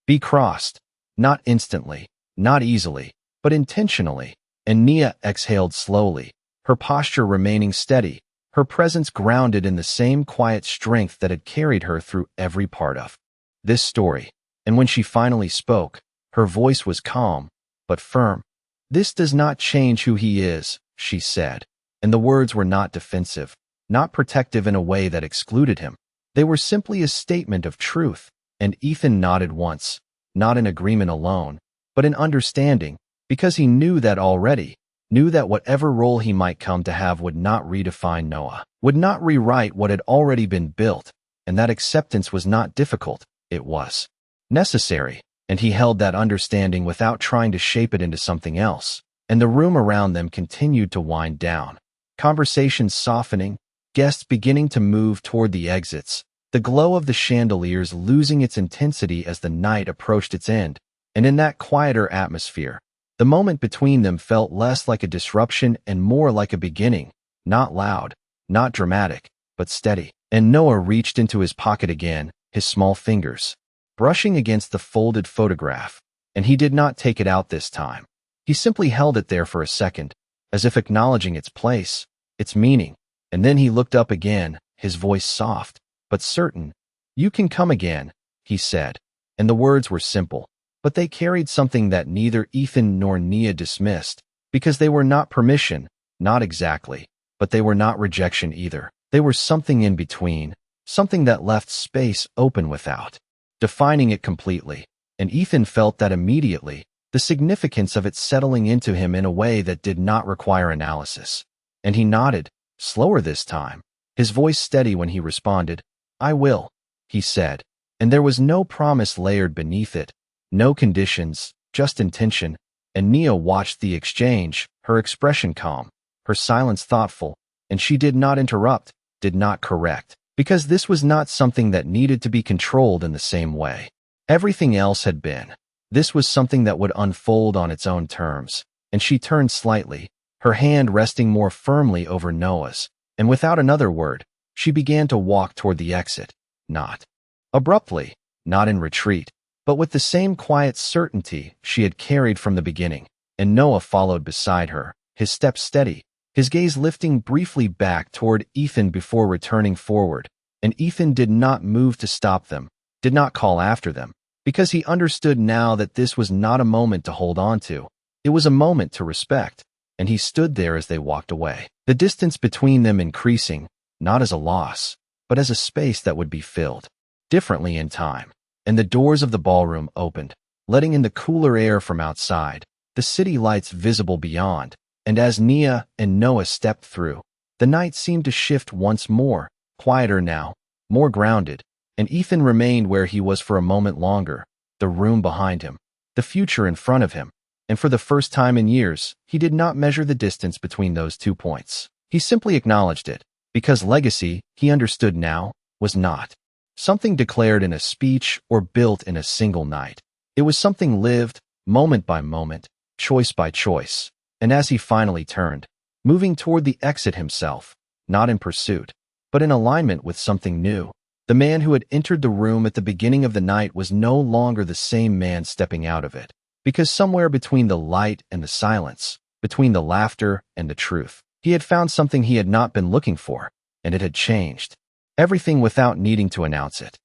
be crossed, not instantly, not easily, but intentionally. And Nia exhaled slowly, her posture remaining steady, her presence grounded in the same quiet strength that had carried her through every part of this story. And when she finally spoke, her voice was calm, but firm. "This does not change who he is," she said, and the words were not defensive, not protective in a way that excluded him. They were simply a statement of truth, and Ethan nodded once, not in agreement alone, but in understanding, because he knew that already, knew that whatever role he might come to have would not redefine Noah, would not rewrite what had already been built, and that acceptance was not difficult, it was necessary, and he held that understanding without trying to shape it into something else. And the room around them continued to wind down, conversations softening, guests beginning to move toward the exits, the glow of the chandeliers losing its intensity as the night approached its end. And in that quieter atmosphere, the moment between them felt less like a disruption and more like a beginning, not loud, not dramatic, but steady. And Noah reached into his pocket again, his small fingers brushing against the folded photograph, and he did not take it out this time. He simply held it there for a second, as if acknowledging its place, its meaning. And then he looked up again, his voice soft, but certain. "You can come again," he said. And the words were simple, but they carried something that neither Ethan nor Nia dismissed, because they were not permission, not exactly, but they were not rejection either. They were something in between, something that left space open without defining it completely. And Ethan felt that immediately, the significance of it settling into him in a way that did not require analysis. And he nodded, slower this time, his voice steady when he responded. "I will," he said, and there was no promise layered beneath it, no conditions, just intention. And Nia watched the exchange, her expression calm, her silence thoughtful, and she did not interrupt, did not correct, because this was not something that needed to be controlled in the same way everything else had been. This was something that would unfold on its own terms. And she turned slightly, her hand resting more firmly over Noah's, and without another word, she began to walk toward the exit, not abruptly, not in retreat, but with the same quiet certainty she had carried from the beginning. And Noah followed beside her, his steps steady, his gaze lifting briefly back toward Ethan before returning forward. And Ethan did not move to stop them, did not call after them, because he understood now that this was not a moment to hold on to. It was a moment to respect. And he stood there as they walked away, the distance between them increasing, not as a loss, but as a space that would be filled differently in time. And the doors of the ballroom opened, letting in the cooler air from outside, the city lights visible beyond. And as Nia and Noah stepped through, the night seemed to shift once more, quieter now, more grounded. And Ethan remained where he was for a moment longer, the room behind him, the future in front of him, And for the first time in years, he did not measure the distance between those 2 points. He simply acknowledged it, because legacy, he understood now, was not something declared in a speech or built in a single night. It was something lived, moment by moment, choice by choice. And as he finally turned, moving toward the exit himself, not in pursuit, but in alignment with something new, the man who had entered the room at the beginning of the night was no longer the same man stepping out of it. Because somewhere between the light and the silence, between the laughter and the truth, he had found something he had not been looking for, and it had changed everything without needing to announce it.